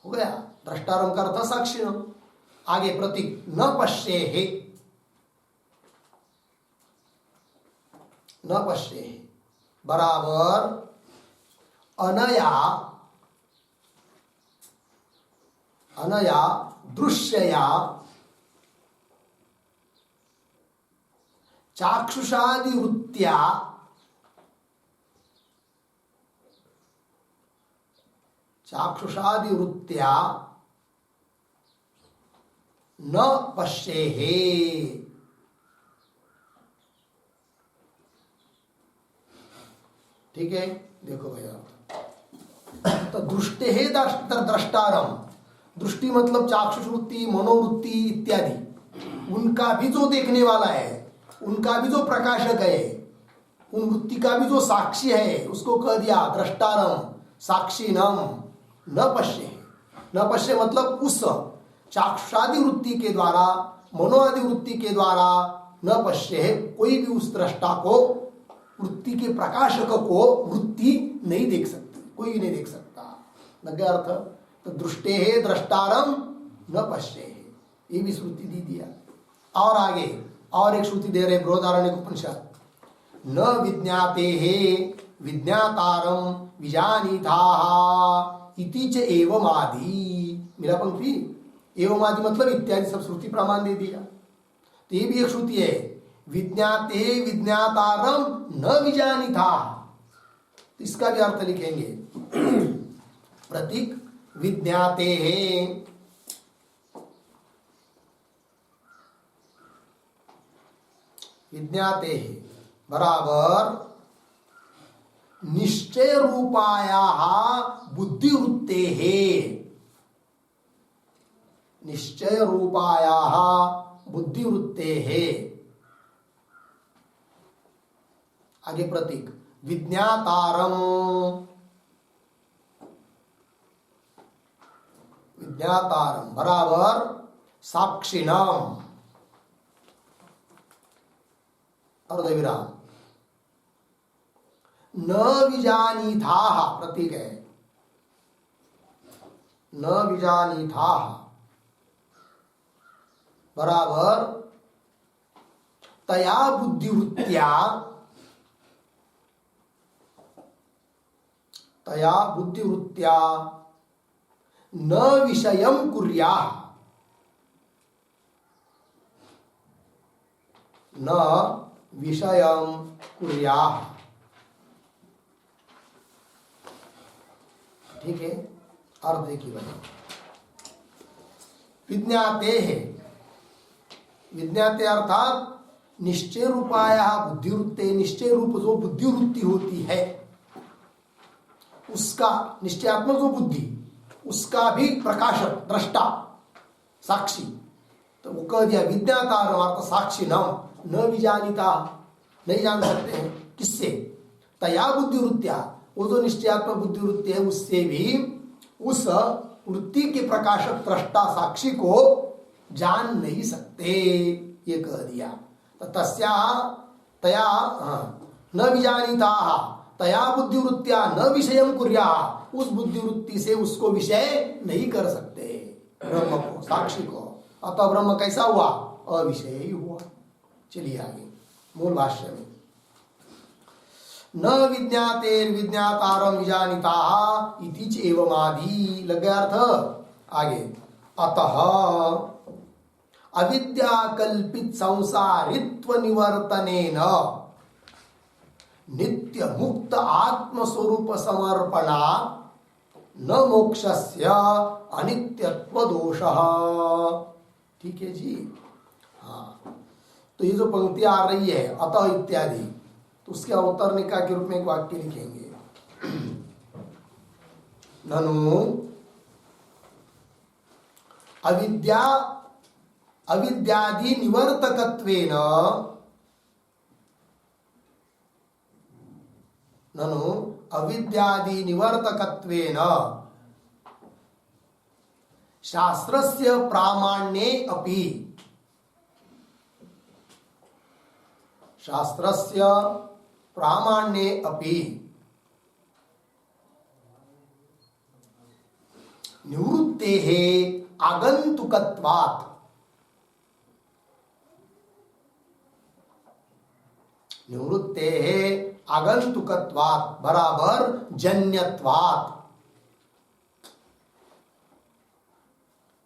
हो गया। द्रष्टारम का अर्थ साक्षिणम। आगे प्रतीक न पश्ये है, न पश्ये है बराबर अनया, अनया दृश्यया चाक्षुषादि वृत्त्या, चाक्षुषादि वृत्त्या न पश्येहे। ठीक है, देखो भैया, तो दृष्टे है द्रष्टारम, दृष्टि मतलब चाक्षुष वृत्ति, मनोवृत्ति इत्यादि, उनका भी जो देखने वाला है, उनका भी जो प्रकाशक है, उन वृत्ति का भी जो साक्षी है, उसको कह दिया द्रष्टारम साक्षीनम न पश्ये। न पश्ये मतलब उस चाक्षुषादि वृत्ति के द्वारा, मनोआदि वृत्ति के द्वारा न पश्ये है, कोई भी उस दृष्टा को, वृत्ति के प्रकाशक को वृत्ति नहीं देख सकती, कोई नहीं देख सकता। लग गया अर्थ? तो दृष्टे है द्रष्टारम न पश्ये है, ये भी श्रुति दी दिया। और आगे और एक श्रुति दे रहे बृहदारण्यक उपनिषद, न विज्ञाते है विज्ञातारम विजानीता इति च एवमादि। मेरा पंक्ति एवमादि मतलब इत्यादि सब श्रुति प्रमाण दे दिया। तो ये भी एक श्रुति है, विज्ञाते विज्ञातारम न विजानीता, तो इसका भी अर्थ लिखेंगे प्रतीक विज्ञाते है विज्ञाते है बराबर निश्चय रूपाया बुद्धिवृत्ते है, निश्चय रूपाया बुद्धिवृत्ते है। आगे प्रतीक विज्ञातारम, विज्ञातारम बराबर साक्षिणम, अर्धविराम, न विजानीथा प्रतीक है, न विजानीथा बराबर तया बुद्धिवृत्त्या, तया बुद्धिवृत्त्या न विषयं कुर्याः, न विषयं कुर्याः। ठीक है, अर्थ देखिए भाई, विज्ञाते है, विज्ञाते अर्थात निश्चय रूपाया बुद्धिवृत्ते, निश्चय रूप जो बुद्धिवृत्ति होती है उसका, निश्चयात्मक जो बुद्धि उसका भी प्रकाशक, दृष्टा, साक्षी, तो वो कह दिया विज्ञातार अर्थ साक्षी न विजानिता, नहीं जान सकते हैं किससे, तया बुद्धिवृत्तिया, वो जो निश्चयात्मक बुद्धिवृत्ति है उससे भी उस वृत्ति के प्रकाशक दृष्टा साक्षी को जान नहीं सकते, ये कह दिया। तो तस्या तया न विजानिता तया बुद्धिवृत्तिया न विषयम कुर्या, उस बुद्धिवृत्ति से उसको विषय नहीं कर सकते ब्रह्म को, साक्षी को। अतः ब्रह्म कैसा हुआ, अविषय ही हुआ। चलिए आगे मूल भाष्य में, न विज्ञातेर विज्ञातारम विजानिता इति च एवमादि, लग गया अर्थ। आगे अतः अविद्या कल्पित संसारित्व निवर्तनेन नित्य मुक्त आत्मस्वरूप समर्पणा न मोक्षस्य अनित्यत्व दोषः। ठीक है जी, हाँ। तो ये जो पंक्ति आ रही है अतः इत्यादि, तो उसके अवतरणिका के रूप में एक वाक्य लिखेंगे, ननु अविद्या अविद्यादि निवर्तकत्वेन, ननु अविद्यादि निवर्तकत्वेन शास्त्रस्य प्रामाण्ये अपि, शास्त्रस्य प्रामाण्ये अपि निवृत्तेः आगंतुकत्वात्, निवृत्तेः आगंतुकत्वात् बराबर जन्यत्वात्,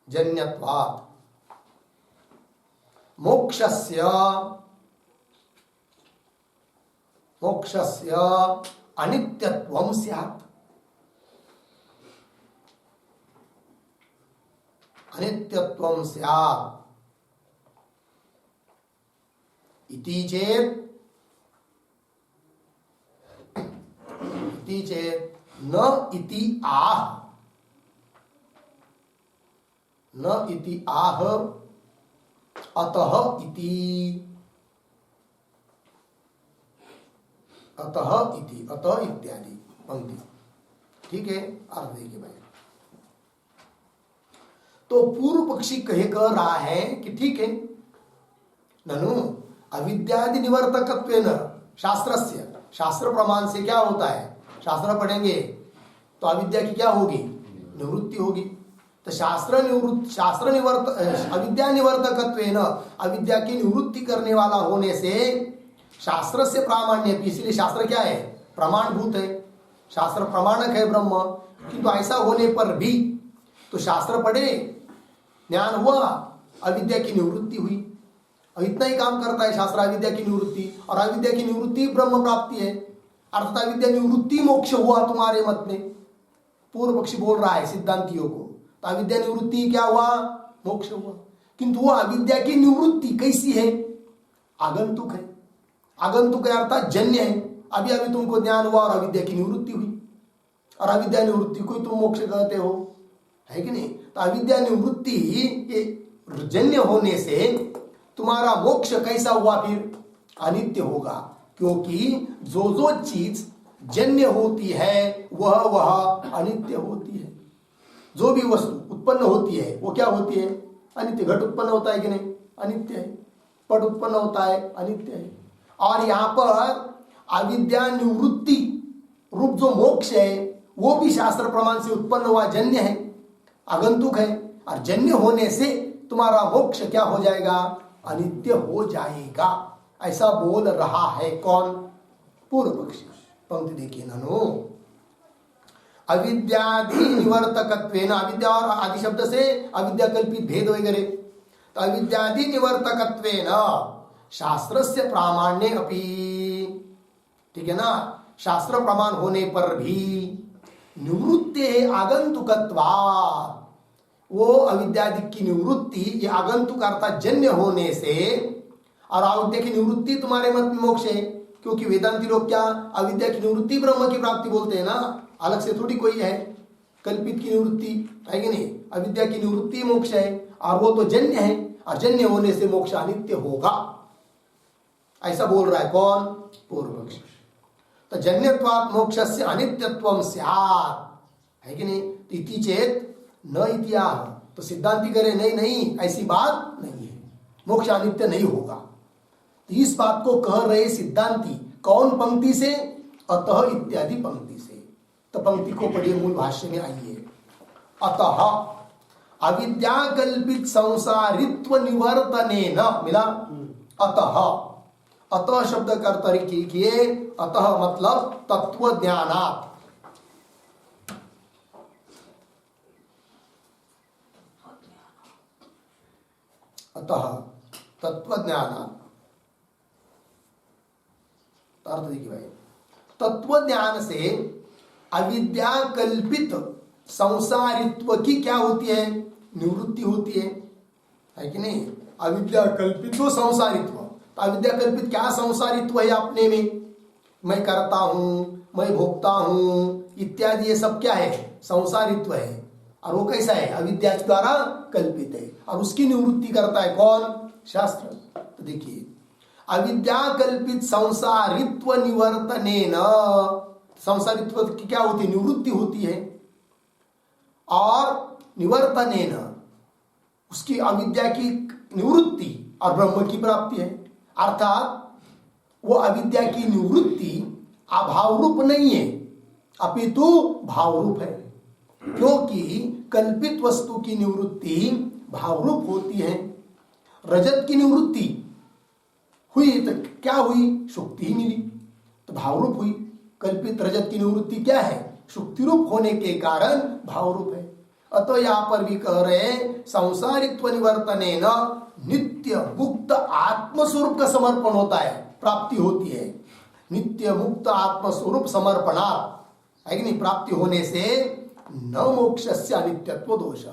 जन्यत्वात् मोक्षस्य, मोक्षस्य अनित्यत्वं स्यात्, अनित्यत्वं स्यात् इति चेत्, इति चेत् न इति आह, न इति आह अतः इति, अतः इति, अतः इत्यादि पंक्ति। ठीक है, अर्थ देखिए भाई। तो पूर्व पक्षी कह कर रहा है कि ठीक है, ननु अविद्यादि निवर्तकत्वेन शास्त्रस्य, शास्त्र प्रमाण से क्या होता है, शास्त्र पढ़ेंगे तो अविद्या की क्या होगी, निवृत्ति होगी। तो शास्त्र निवृत्त, शास्त्र निवर्त, अविद्या निवर्तकत्वेन, अविद्या की निवृत्ति करने वाला होने से शास्त्र से प्रामाण्य, इसलिए शास्त्र क्या है, प्रमाणभूत है, शास्त्र प्रमाणक है ब्रह्म। किंतु ऐसा होने पर भी तो शास्त्र पढ़े, ज्ञान हुआ, अविद्या की निवृत्ति हुई, और इतना ही काम करता है शास्त्र, अविद्या की निवृत्ति, और अविद्या की निवृत्ति ब्रह्म प्राप्ति है, अर्थात अविद्या निवृत्ति मोक्ष हुआ तुम्हारे मत में। पूर्व पक्षी बोल रहा है सिद्धांतियों को, तो अविद्या निवृत्ति क्या हुआ, मोक्ष हुआ। किंतु वो अविद्या की निवृत्ति कैसी है, आगंतुक है, आगंतुक है अर्थात जन्य है। अभी अभी तुमको ज्ञान हुआ और अविद्या की निवृत्ति हुई, और अविद्या निवृत्ति को तुम मोक्ष कहते हो, है कि नहीं। तो अविद्या निवृत्ति ये जन्य होने से तुम्हारा मोक्ष कैसा हुआ, फिर अनित्य होगा, क्योंकि जो जो चीज जन्य होती है वह अनित्य होती है। जो भी वस्तु उत्पन्न होती है वो क्या होती है, अनित्य। घट उत्पन्न होता है कि नहीं, अनित्य है। पट उत्पन्न होता है, अनित्य है। और यहाँ पर अविद्या निवृत्ति रूप जो मोक्ष है वो भी शास्त्र प्रमाण से उत्पन्न हुआ जन्य है, आगंतुक है, और जन्य होने से तुम्हारा मोक्ष क्या हो जाएगा, अनित्य हो जाएगा, ऐसा बोल रहा है कौन, पूर्व पक्षी। पंक्ति देखिए, ननु अविद्यादि निवर्तकत्वेन, अविद्या और आदि शब्द से अविद्या कल्पित भेद वगैरह, तो अविद्यादि निवर्तकत्वेन शास्त्रस्य प्रामाण्ये अपि, ठीक है ना, शास्त्र प्रमाण होने पर भी निवृत्ते आगंतुकत्वात्, वो अविद्यादि की निवृत्ति ये आगंतुक अर्थात जन्य होने से, और अविद्या की निवृत्ति तुम्हारे मत में मोक्ष है, क्योंकि वेदांती लोग क्या अविद्या की निवृत्ति ब्रह्म की प्राप्ति बोलते हैं ना, अलग से थोड़ी कोई है कल्पित की निवृत्ति है कि नहीं। अविद्या की निवृत्ति मोक्ष है और वो तो जन्य है, और जन्य होने से मोक्ष अनित्य होगा, ऐसा बोल रहा है कौन? पूर्व पक्ष। तो जन्यत्वात् मोक्षस्य अनित्यत्वं स्यात्, है कि नहीं। इति चेत न इत्याह, तो सिद्धांति करे नहीं नहीं ऐसी बात नहीं है, मोक्ष अनित्य नहीं होगा। तो इस बात को कह रहे सिद्धांति कौन पंक्ति से? अतः इत्यादि पंक्ति से। तो पंक्ति को पढ़िए मूल भाष्य में आइए। अतः अविद्या कल्पित संसारित्व निवर्तनेन, मिला अतः, अतः शब्द का अर्थ लिखिए, अतः मतलब तत्व ज्ञानात्, अतः तत्व ज्ञानात्, अर्थ देखिए भाई, तत्व ज्ञान से अविद्या कल्पित संसारित्व की क्या होती है? निवृत्ति होती है कि नहीं। अविद्या कल्पित तो संसारित्व, तो अविद्या कल्पित क्या संसारित्व है अपने में? मैं करता हूं, मैं भोगता हूं इत्यादि, ये सब क्या है? संसारित्व है। और वो कैसा है? अविद्या द्वारा कल्पित है, और उसकी निवृत्ति करता है कौन? शास्त्र। तो देखिए, अविद्या कल्पित संसारित्व निवर्तनेन, संसारित्व की क्या होती है? निवृत्ति होती है। और निवर्तनेन, उसकी अविद्या की निवृत्ति और ब्रह्म की प्राप्ति है। अर्थात वो अविद्या की निवृत्ति अभाव रूप नहीं है, अपितु भाव रूप है, क्योंकि कल्पित वस्तु की निवृत्ति भाव रूप होती है। रजत की निवृत्ति हुई तो क्या हुई? शुक्ति ही मिली, तो भाव रूप हुई। कल्पित रजत की निवृत्ति क्या है? शुक्ति रूप होने के कारण भाव रूप है। अतः यहां पर भी कह रहे हैं संसारित्व निवर्तनेन नित्य मुक्त आत्मस्वरूप का समर्पण होता है, प्राप्ति होती है। नित्य मुक्त आत्मस्वरूप समर्पणा, है कि नहीं, प्राप्ति होने से न मोक्षस्य अनित्यत्व दोष,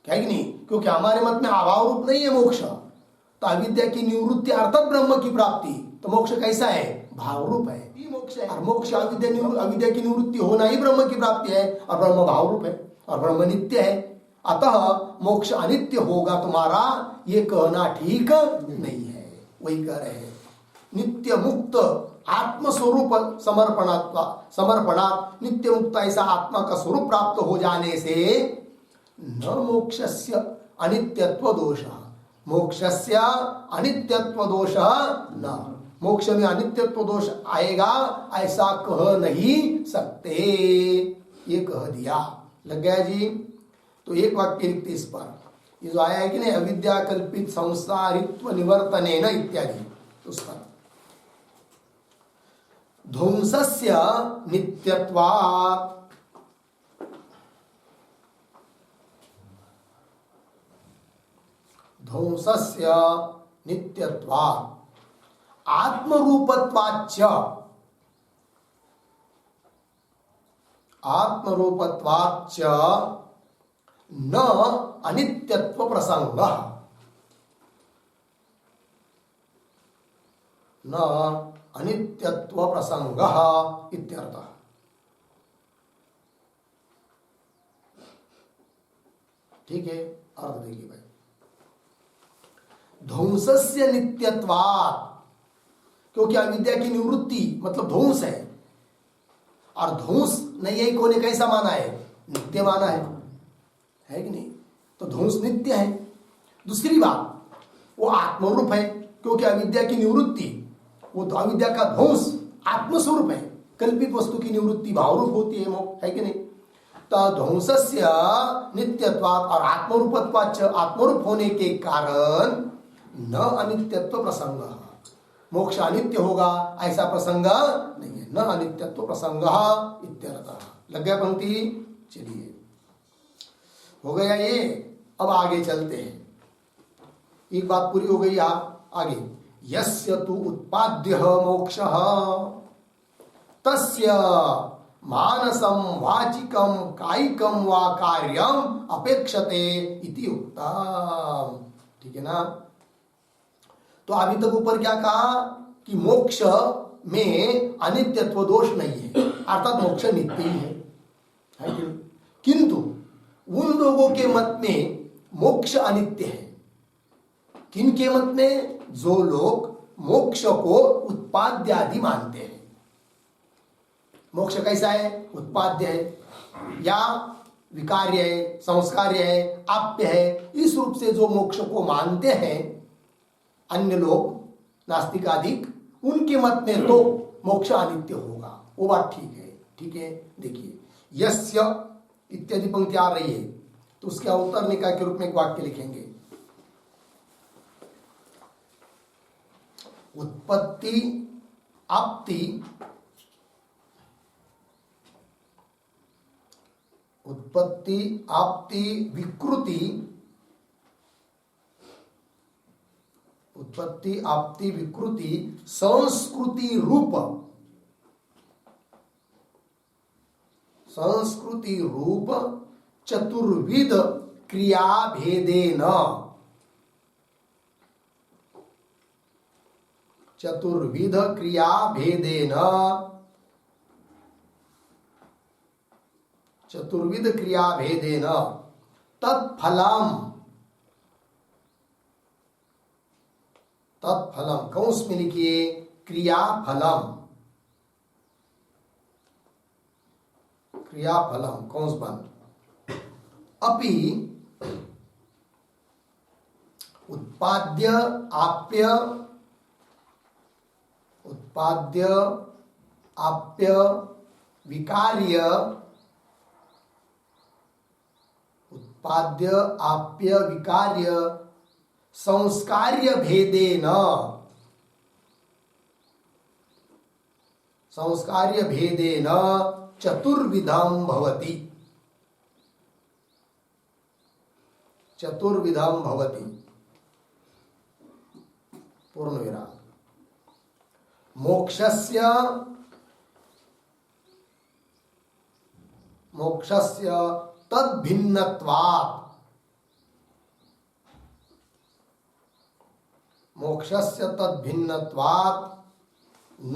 है कि नहीं, क्योंकि हमारे मत में अभाव रूप नहीं है मोक्ष। तो अविद्या की निवृत्ति अर्थात ब्रह्म की प्राप्ति, तो मोक्ष कैसा है? भाव रूप है, मोक्ष है। और मोक्ष अविद्या की निवृत्ति होना ही ब्रह्म की प्राप्ति है, और ब्रह्म भाव रूप है, और ब्रह्म नित्य है। अतः मोक्ष अनित्य होगा तुम्हारा, ये कहना ठीक नहीं है। वही कह रहे हैं नित्य मुक्त आत्मस्वरूप समर्पणात्, नित्य मुक्त ऐसा आत्मा का स्वरूप प्राप्त हो जाने से न मोक्षस्य अनित्यत्व दोष, मोक्षस्य अनित्यत्व दोष न, मोक्ष में अनित्यत्व दोष आएगा ऐसा कह नहीं सकते, ये कह दिया। लग गया जी। तो एक वाक्य लिखते इस पर, ये जो आया है कि नहीं, अविद्या कल्पित संसारित्व निवर्तनेन इत्यादि, उस पर ध्वंसस्य नित्यत्वात्, ध्वंसस्य नित्यत्वात् आत्मरूपत्वाच्च, आत्मरूपत्वाच्च न अनित्यत्व प्रसंग, न अनित्यत्व प्रसंग इत्यर्थः। ठीक है, अर्थ देखिए भाई, ध्वंसस्य नित्यत्वात्, क्योंकि अविद्या की निवृत्ति मतलब ध्वंस है, और ध्वंस नैयायिकों को ने कैसा माना है? नित्य माना है कि नहीं। तो ध्वंस नित्य है। दूसरी बात, वो आत्मरूप है, क्योंकि अविद्या की निवृत्ति, वो अविद्या का ध्वंस आत्मस्वरूप है, कल्पित वस्तु की निवृत्ति भावरूप होती है कि नहीं। तो ध्वंसस्य नित्यत्वात् और आत्मरूपत्वाच्च, आत्मरूप होने के कारण न अनित्यत्व प्रसंग, मोक्ष अनित्य होगा ऐसा प्रसंग नहीं है, न अनित्यत्व प्रसंग इत्यर्थः। लग गया पंक्ति? चलिए, हो गया ये। अब आगे चलते हैं, एक बात पूरी हो गई। आगे, यस्य तु उत्पाद्यः मोक्षः तस्य मानसम वाचिकम कायिकम वा कार्यम अपेक्षते इति उक्तम। ठीक है ना। तो अभी तक ऊपर क्या कहा कि मोक्ष में अनित्यत्व दोष नहीं है, अर्थात मोक्ष नित्य ही है कि नहीं? किंतु उन लोगों के मत में मोक्ष अनित्य है। किन के मत में? जो लोग मोक्ष को उत्पाद्य आदि मानते हैं। मोक्ष कैसा है? उत्पाद्य है या विकार्य है, संस्कार्य है, आप्य है। इस रूप से जो मोक्ष को मानते हैं अन्य लोग, नास्तिक आदि, उनके मत में तो मोक्ष अनित्य होगा। वो बात ठीक है। ठीक है, देखिए यस्य इत्यादि पंक्ति आ रही है तो उसके उत्तर निकाय के रूप में एक वाक्य लिखेंगे। उत्पत्ति आप्ति, उत्पत्ति आप्ति विकृति, उत्पत्ति आप्ति विकृति संस्कृति रूप, संस्कृति रूप चतुर्विध क्रिया भेदेन, चतुर्विध क्रिया भेदेन, चतुर्विध क्रिया भेदेन तत्फलम, तत्फलम कौंस में लिखिए क्रियाफलम, क्रियाफलम कौंस बंद। अपि उत्पाद्य आप्य, उत्पाद्य आप्य विकार्य, उत्पाद्य आप्य विकार्य संस्कार्य भेदेन, संस्कार्य भेदेन चतुर्विधम भवति, चतुर्विधम भवति पूर्ण विराम। मोक्षस्य, मोक्षस्य तद्भिन्नत्वात्, मोक्षस्य तद्भिन्नत्वात् न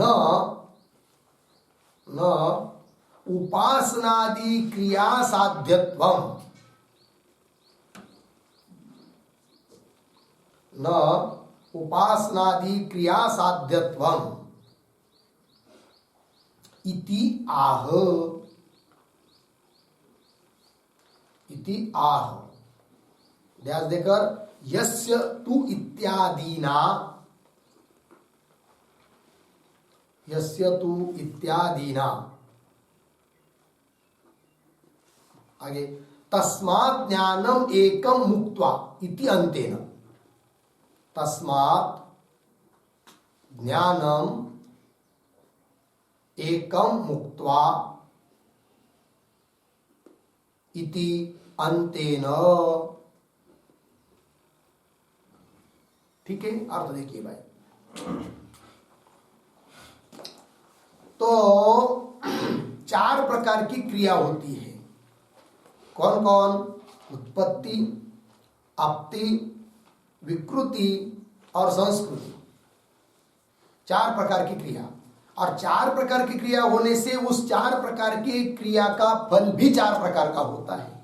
उपासनादि क्रिया साध्यत्वम्, न उपासनादि क्रिया साध्यत्वम् इति आह, इति आह। ध्यान देकर यस्य तु इत्यादिना, यस्य तु इत्यादिना, आगे तस्मात् ज्ञानम एकम मुक्त्वा इति अंतेन, तस्मात् ज्ञानम एकम मुक्त्वा इति अंतेन। ठीक है, अर्थ देखिए भाई। तो 4 प्रकार की क्रिया होती है। कौन कौन? उत्पत्ति, आप्ति, विकृति और संस्कृति। 4 प्रकार की क्रिया, और 4 प्रकार की क्रिया होने से उस 4 प्रकार की क्रिया का फल भी 4 प्रकार का होता है।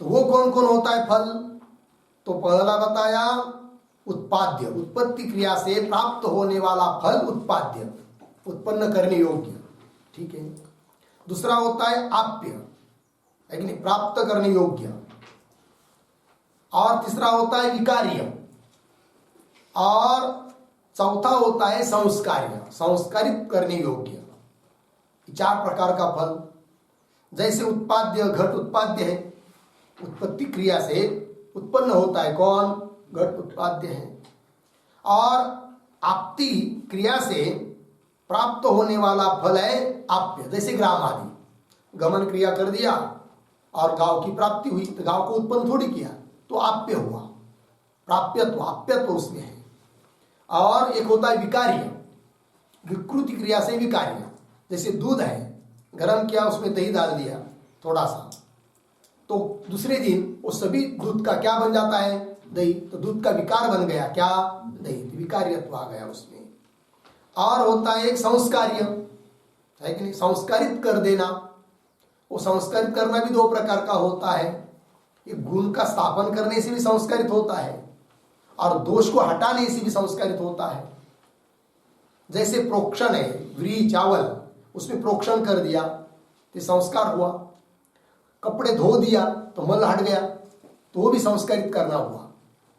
तो वो कौन कौन होता है फल? तो पहला बताया उत्पाद्य, उत्पत्ति क्रिया से प्राप्त होने वाला फल उत्पाद्य, उत्पन्न करने योग्य। ठीक है। दूसरा होता है आप्य, है कि नहीं, प्राप्त करने योग्य। और तीसरा होता है विकार्य, और चौथा होता है संस्कार्य, संस्कारित करने योग्य। 4 प्रकार का फल। जैसे उत्पाद्य, घट उत्पाद्य है, उत्पत्ति क्रिया से उत्पन्न होता है कौन? घट उत्पाद्य है। और आप्ति क्रिया से प्राप्त होने वाला फल है आप्य, जैसे ग्राम आदि। गमन क्रिया कर दिया और गांव की प्राप्ति हुई, तो गांव को उत्पन्न थोड़ी किया, तो आप्य हुआ। प्राप्यत्व, आप्यत्व उसमें है। और एक होता है विकार्य, विकृति क्रिया से विकार्य, जैसे दूध है, गरम किया, उसमें दही डाल दिया थोड़ा सा, तो दूसरे दिन वो सभी दूध का क्या बन जाता है? दही। तो दूध का विकार बन गया, क्या? दही। विकार्यत्व आ गया उसमें। और होता है एक संस्कार्य, है कि नहीं? संस्कारित कर देना। वो संस्कारित करना भी दो प्रकार का होता है। ये गुण का स्थापन करने से भी संस्कारित होता है और दोष को हटाने से भी संस्कारित होता है। जैसे प्रोक्षण है, व्री चावल, उसमें प्रोक्षण कर दिया तो संस्कार हुआ। कपड़े धो दिया तो मल हट गया, तो वो भी संस्कारित करना हुआ।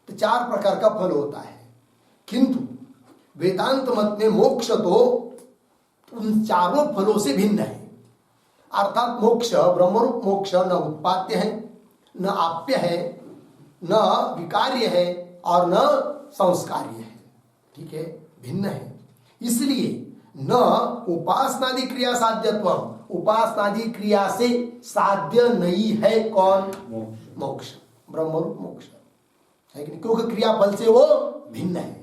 तो चार प्रकार का फल होता है। किंतु वेदांत मत में मोक्ष तो उन चारों फलों से भिन्न है। अर्थात मोक्ष, ब्रह्मरूप मोक्ष न उत्पाद्य है, न आप्य है, न विकार्य है और न संस्कार्य है। ठीक है, भिन्न है। इसलिए न उपासनादि क्रिया साध्यत्वम, उपासनादि क्रिया से साध्य नहीं है कौन? मोक्ष, ब्रह्मरूप मोक्ष, है कि नहीं? क्योंकि क्रियाफल से वो भिन्न है।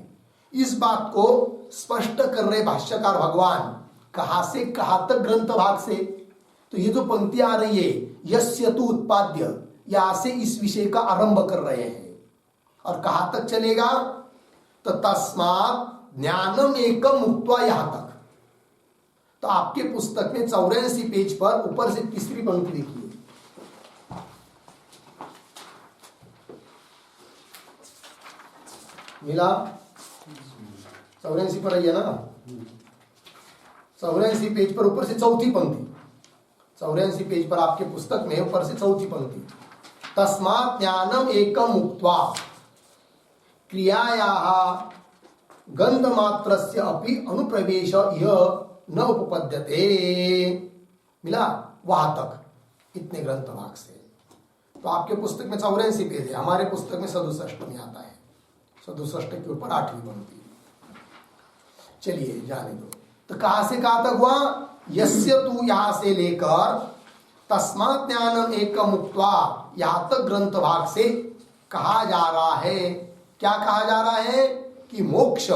इस बात को स्पष्ट कर रहे भाष्यकार भगवान। कहां से कहां तक? ग्रंथ भाग से। तो ये जो पंक्तियां आ रही है, यस्य तु उत्पाद्य, यहां से इस विषय का आरंभ कर रहे हैं। और कहां तक चलेगा? तो तस्मात् ज्ञानम एकम उक्त्वा, यहां तक। तो आपके पुस्तक में 84 पेज पर ऊपर से तीसरी पंक्ति लिखिए। मिला? 84 पर है ना? 84 पेज पर ऊपर से चौथी पंक्ति। 84 पेज पर आपके पुस्तक में ऊपर से चौथी पंक्ति। तस्मात् ज्ञानम एकम उक्त्वा क्रियायाः गंध मात्रस्य अपि अनुप्रवेश यह न उपपद्यते। मिला? वहां तक, इतने ग्रंथ भाग से। तो आपके पुस्तक में 84 पेज है, हमारे पुस्तक में 67 में आता है। 67 के ऊपर 8वीं पंक्ति। चलिए जाने दो। तो कहां से कहां तक हुआ? यस्य तू, यहां से लेकर तस्मात् ज्ञानम एकम उक्त्वा, यहां तक ग्रंथ भाग से कहा जा रहा है। क्या कहा जा रहा है? कि मोक्ष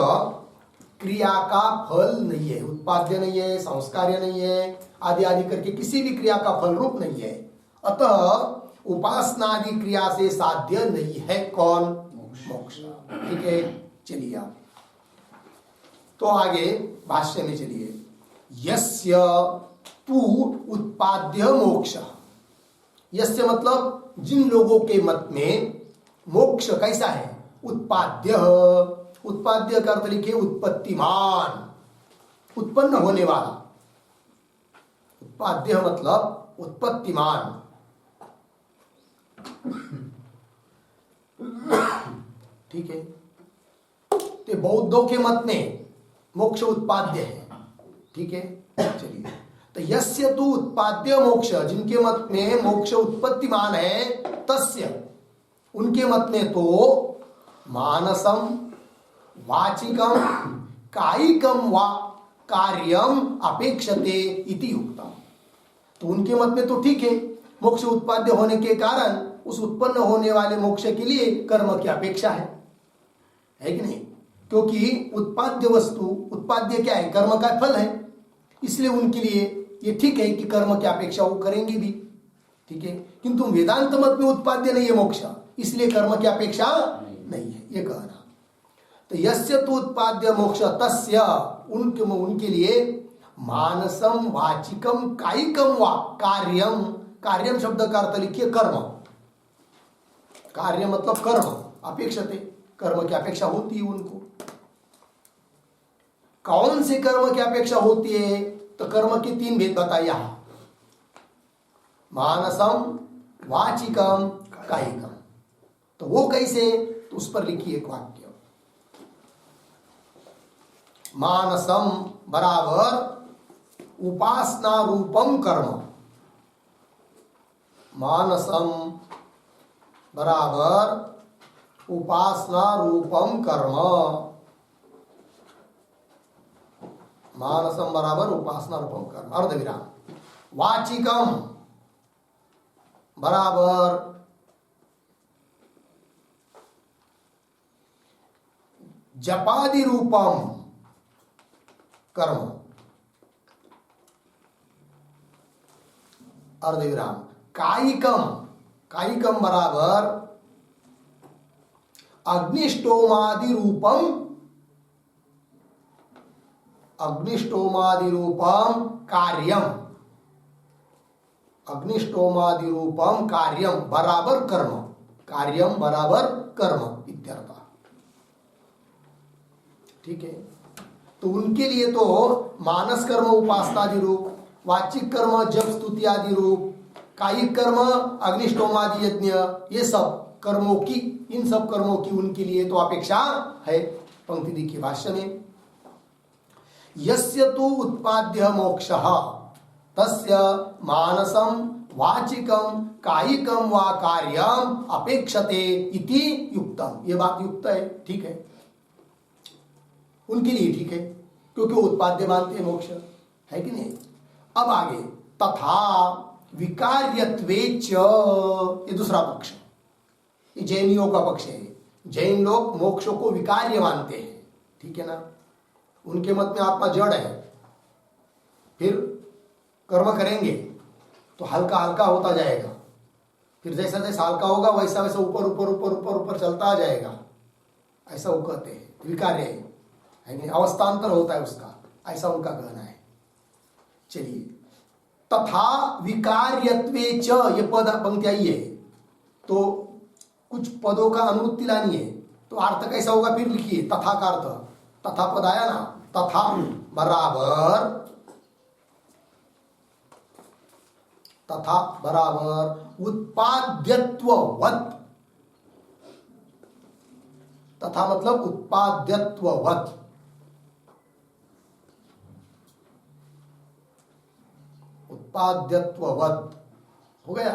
क्रिया का फल नहीं है, उत्पाद्य नहीं है, संस्कार्य नहीं है, आदि आदि करके किसी भी क्रिया का फल रूप नहीं है। अतः उपासनादि क्रिया से साध्य नहीं है कौन? मोक्ष। ठीक है, चलिए आप तो आगे भाष्य में चलिए। यस्य तु उत्पाद्य मोक्ष, यस्य मतलब जिन लोगों के मत में मोक्ष कैसा है? उत्पाद्य। उत्पाद्य का अर्थ लिखिए उत्पत्तिमान, उत्पन्न होने वाला। उत्पाद्य मतलब उत्पत्तिमान। ठीक है, तो बौद्धों के मत में मोक्ष उत्पाद्य है। ठीक है, चलिए। तो यस्य तु उत्पाद्य मोक्ष, जिनके मत में मोक्ष उत्पत्तिमान है, तस्य, उनके मत में तो मानसम वाचिकम कायिकम वा कार्यम अपेक्षते इति उक्तम। तो उनके मत में तो ठीक है, मोक्ष उत्पाद्य होने के कारण उस उत्पन्न होने वाले मोक्ष के लिए कर्म की अपेक्षा है कि नहीं? क्योंकि उत्पाद्य वस्तु, उत्पाद्य क्या है? कर्म का फल है। इसलिए उनके लिए ये ठीक है कि कर्म की अपेक्षा वो करेंगे भी। ठीक है, किंतु वेदांत मत में उत्पाद्य नहीं है मोक्ष, इसलिए कर्म की अपेक्षा नहीं है, ये कहना। तो यस्य तु उत्पाद्य मोक्ष तस्य, उनके लिए मानसम वाचिकम कायिकम वा कार्यम, कार्यम शब्द का अर्थ लिखिए कर्म। कार्य मतलब कर्म, अपेक्षते, कर्म की अपेक्षा होती है उनको। कौन से कर्म की अपेक्षा होती है? तो कर्म के 3 भेद बताया, मानसम वाचिकम कायिकम। तो वो कैसे? तो उस पर लिखिए एक वाक्य। मानसम बराबर उपासना रूपम कर्म, मानसम बराबर उपासना रूपम कर्म, मानसम बराबर उपासना रूपम कर्म, अर्धविराम। वाचिकम बराबर जपादि रूपम कर्म, अर्धविराम कायिकम, कायिकम बराबर अग्निष्टोमादि रूपम, अग्निष्टोमादि रूपम कार्यम, अग्निष्टोमादि रूपम कार्यम बराबर कर्म, कार्यम बराबर कर्म इत्यर्थ। ठीक है, तो उनके लिए तो मानस कर्म उपासनादि रूप, वाचिक कर्म जप स्तुति आदि रूप, कायिक कर्म अग्निष्टोमादि यज्ञ, ये सब कर्मों की, इन सब कर्मों की उनके लिए तो अपेक्षा है। पंक्ति देखिए भाष्य में, यस्य तु उत्पाद्य मोक्षः तस्य मानसम वाचिकम कायिकम वा कार्यम अपेक्षते इति युक्तम। ये बात युक्त है, ठीक है, उनके लिए ठीक है, क्योंकि वो उत्पाद्य मानते हैं मोक्ष, है कि नहीं। अब आगे तथा विकार्यत्वेच, ये दूसरा पक्ष, ये जैनियों का पक्ष है। जैन लोग मोक्ष को विकार्य मानते हैं, ठीक है ना। उनके मत में आत्मा जड़ है, फिर कर्म करेंगे तो हल्का हल्का होता जाएगा, फिर जैसा जैसा हल्का होगा वैसा वैसा ऊपर ऊपर ऊपर ऊपर ऊपर चलता जाएगा, ऐसा वो कहते हैं, विकार्य है नहीं, अवस्थांतर होता है उसका, ऐसा उनका कहना है। चलिए, तथा विकार्यत्वे च, ये पद पंक्ति आई है, तो कुछ पदों का अनुवृत्ति लानी है, तो अर्थ कैसा होगा फिर लिखिए, तथा का अर्थ, तथा पद आया ना, तथा बराबर, तथा बराबर उत्पाद्यत्ववत्, तथा मतलब उत्पाद्यत्ववत्, उत्पाद्यत्ववत् हो गया।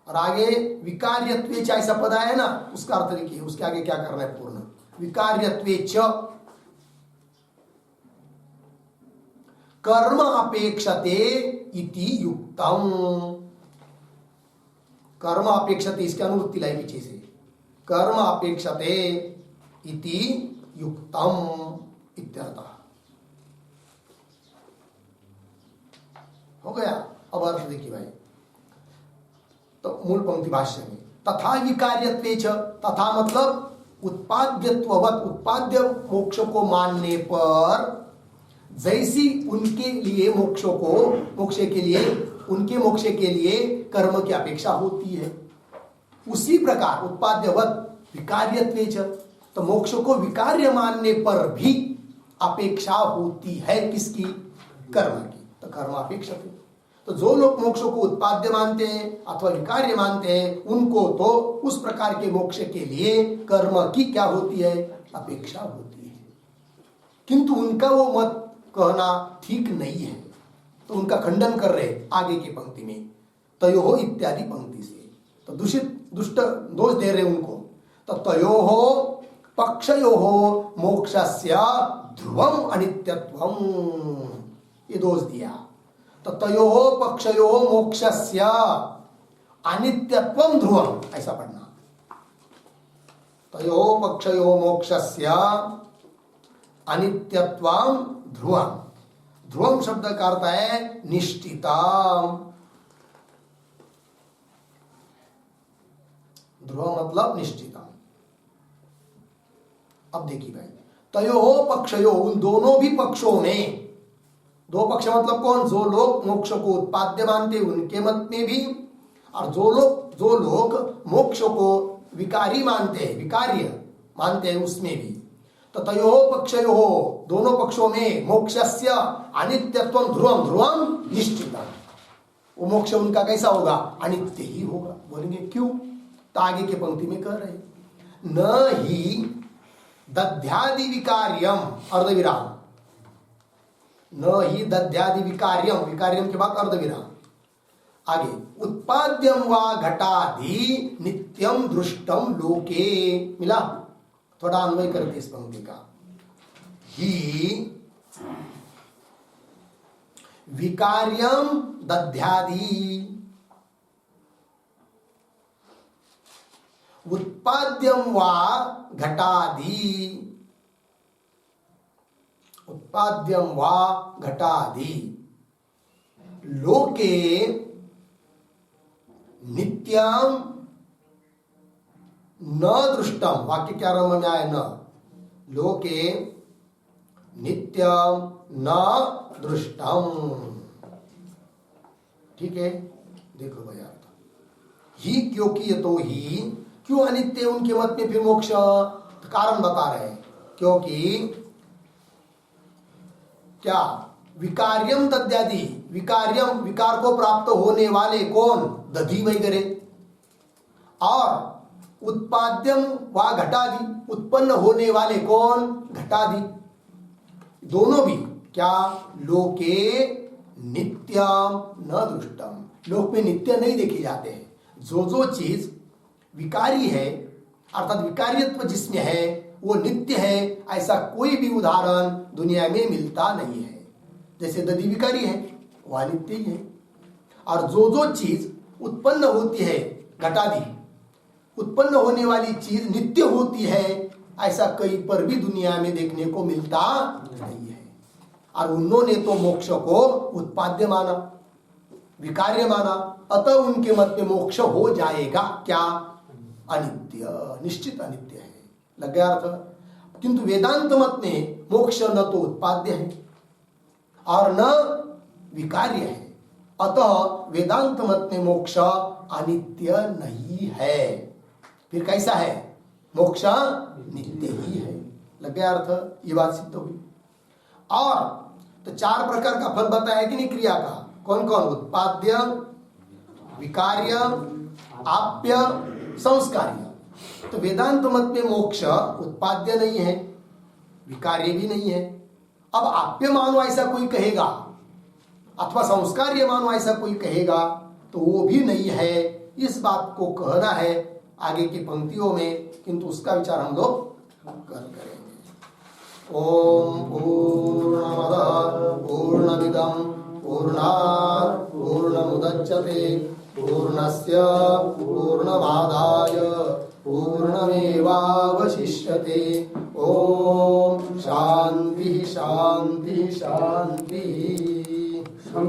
और आगे विकार्यत्वेच ऐसा पद है ना, उसका अर्थ लिखिए, उसके आगे क्या करना है पूर्ण, विकार्यत्वेच कर्म अपेक्षते इति युक्तम, कर्म अपेक्षते, इसके अनुवृत्ति लाई पीछे से, कर्म अपेक्षते इति युक्तम इत्यर्थः। हो गया। अब अर्थ देखिए भाई, तो मूल पंक्ति भाष्य में, तथा विकार्यत्वेच, तथा मतलब उत्पाद्यत्ववत्, उत्पाद्य मोक्ष को मानने पर जैसी उनके लिए मोक्षों को, मोक्ष के लिए, उनके मोक्ष के लिए कर्म की अपेक्षा होती है, उसी प्रकार उत्पाद्यवत् विकार्यत्वेच, तो मोक्ष को विकार्य मानने पर भी अपेक्षा होती है, किसकी, कर्म की, तो कर्म अपेक्षा थी। तो जो लोग मोक्ष को उत्पाद्य मानते हैं अथवा विकार्य मानते हैं, उनको तो उस प्रकार के मोक्ष के लिए कर्म की क्या होती है, अपेक्षा होती है। किंतु उनका वो मत कहना ठीक नहीं है, तो उनका खंडन कर रहे आगे की पंक्ति में, तयोः इत्यादि पंक्ति से, तो दुष्ट दोष दे रहे उनको। तो तयोः पक्षयोः मोक्षस्य ध्रुवम अनित्यत्वम, ये दोष दिया। तो तयोः पक्षयोः मोक्षस्य अनित्यत्वम ध्रुवम, ऐसा पढ़ना, तयोः पक्षयोः मोक्षस्य अनित्यत्वम ध्रुवम। ध्रुवम शब्द का अर्थ है निश्चितम, ध्रुव मतलब निश्चितम। अब देखिए भाई, तयोः पक्षयोः, उन दोनों भी पक्षों में, दो पक्ष मतलब कौन, जो लोग मोक्ष को उत्पाद्य मानते हैं उनके मत में भी, और जो लोग मोक्ष को विकारी मानते हैं, विकार्य मानते हैं, उसमें भी। तो तयोः पक्षयोः, दोनों पक्षों में, मोक्षस्य अनित्यत्वम ध्रुवम, ध्रुवम निश्चितम, वो मोक्ष उनका कैसा होगा, अनित्य ही होगा। बोलेंगे क्यों, तो आगे के पंक्ति में कह रहे, न ही दध्यादि विकार्यम, अर्धविराम, न ही दध्यादि विकार्यम, विकार्यम के बाद अर्धविराम, आगे उत्पाद्यम वा घटादि नित्यम दृष्टम लोके, मिला, थोड़ा अन्वय करते इस पंक्ति का, ही विकार्यम दध्यादि उत्पाद्यम वा घटादि, उत्पाद्यम वा घटादि लोके नित्यम न दृष्टम, वाक्य क्या रम में आए? न लोके नित्यम न दृष्टम। ठीक है, देखो भैया ही, क्योंकि ये तो ही क्यों अनित्य उनके मत में फिर मोक्ष? तो कारण बता रहे हैं, क्योंकि क्या विकार्यम दद्यादि, विकार्यम विकार को प्राप्त होने वाले कौन? दधि वगैरह, और उत्पाद्यम व घटादि, उत्पन्न होने वाले कौन? घटादि। दोनों भी क्या? लोके नित्यम न दृष्टम, लोक में नित्य नहीं देखे जाते हैं। जो चीज विकारी है, अर्थात विकार्यत्व जिसमें है वो नित्य है, ऐसा कोई भी उदाहरण दुनिया में मिलता नहीं है। जैसे दधि विकारी है, वह नित्य ही है। और जो चीज उत्पन्न होती है, घटादि, उत्पन्न होने वाली चीज नित्य होती है, ऐसा कहीं पर भी दुनिया में देखने को मिलता नहीं है। और उन्होंने तो मोक्ष को उत्पाद्य माना, विकार्य माना, अतः उनके मत में मोक्ष हो जाएगा क्या? अनित्य, निश्चित अनित्य है। लग गया अर्थ? किंतु वेदांत मत में मोक्ष न तो उत्पाद्य है और न विकार्य है, अतः वेदांत मत में मोक्ष अनित्य नहीं है। फिर कैसा है? मोक्ष नित्य ही है। लग गया अर्थ? ये बात सिद्ध हुई। और तो 4 प्रकार का फल बताया कि नहीं क्रिया का? कौन कौन? उत्पाद्य, विकार्य, आप्य, संस्कार्य। तो वेदांत मत में मोक्ष उत्पाद्य नहीं है, विकार्य भी नहीं है। अब आप्य मानो ऐसा कोई कहेगा, अथवा संस्कार्य मानो ऐसा कोई कहेगा, तो वो भी नहीं है। इस बात को कहना है आगे की पंक्तियों में, किंतु उसका विचार हम लोग कल करेंगे। ओम पूर्णमदः पूर्णमिदं पूर्णात् पूर्णमुदच्यते पूर्णस्य पूर्णमादाय पूर्णमेवावशिष्यते। ओम शांति शांति शांति।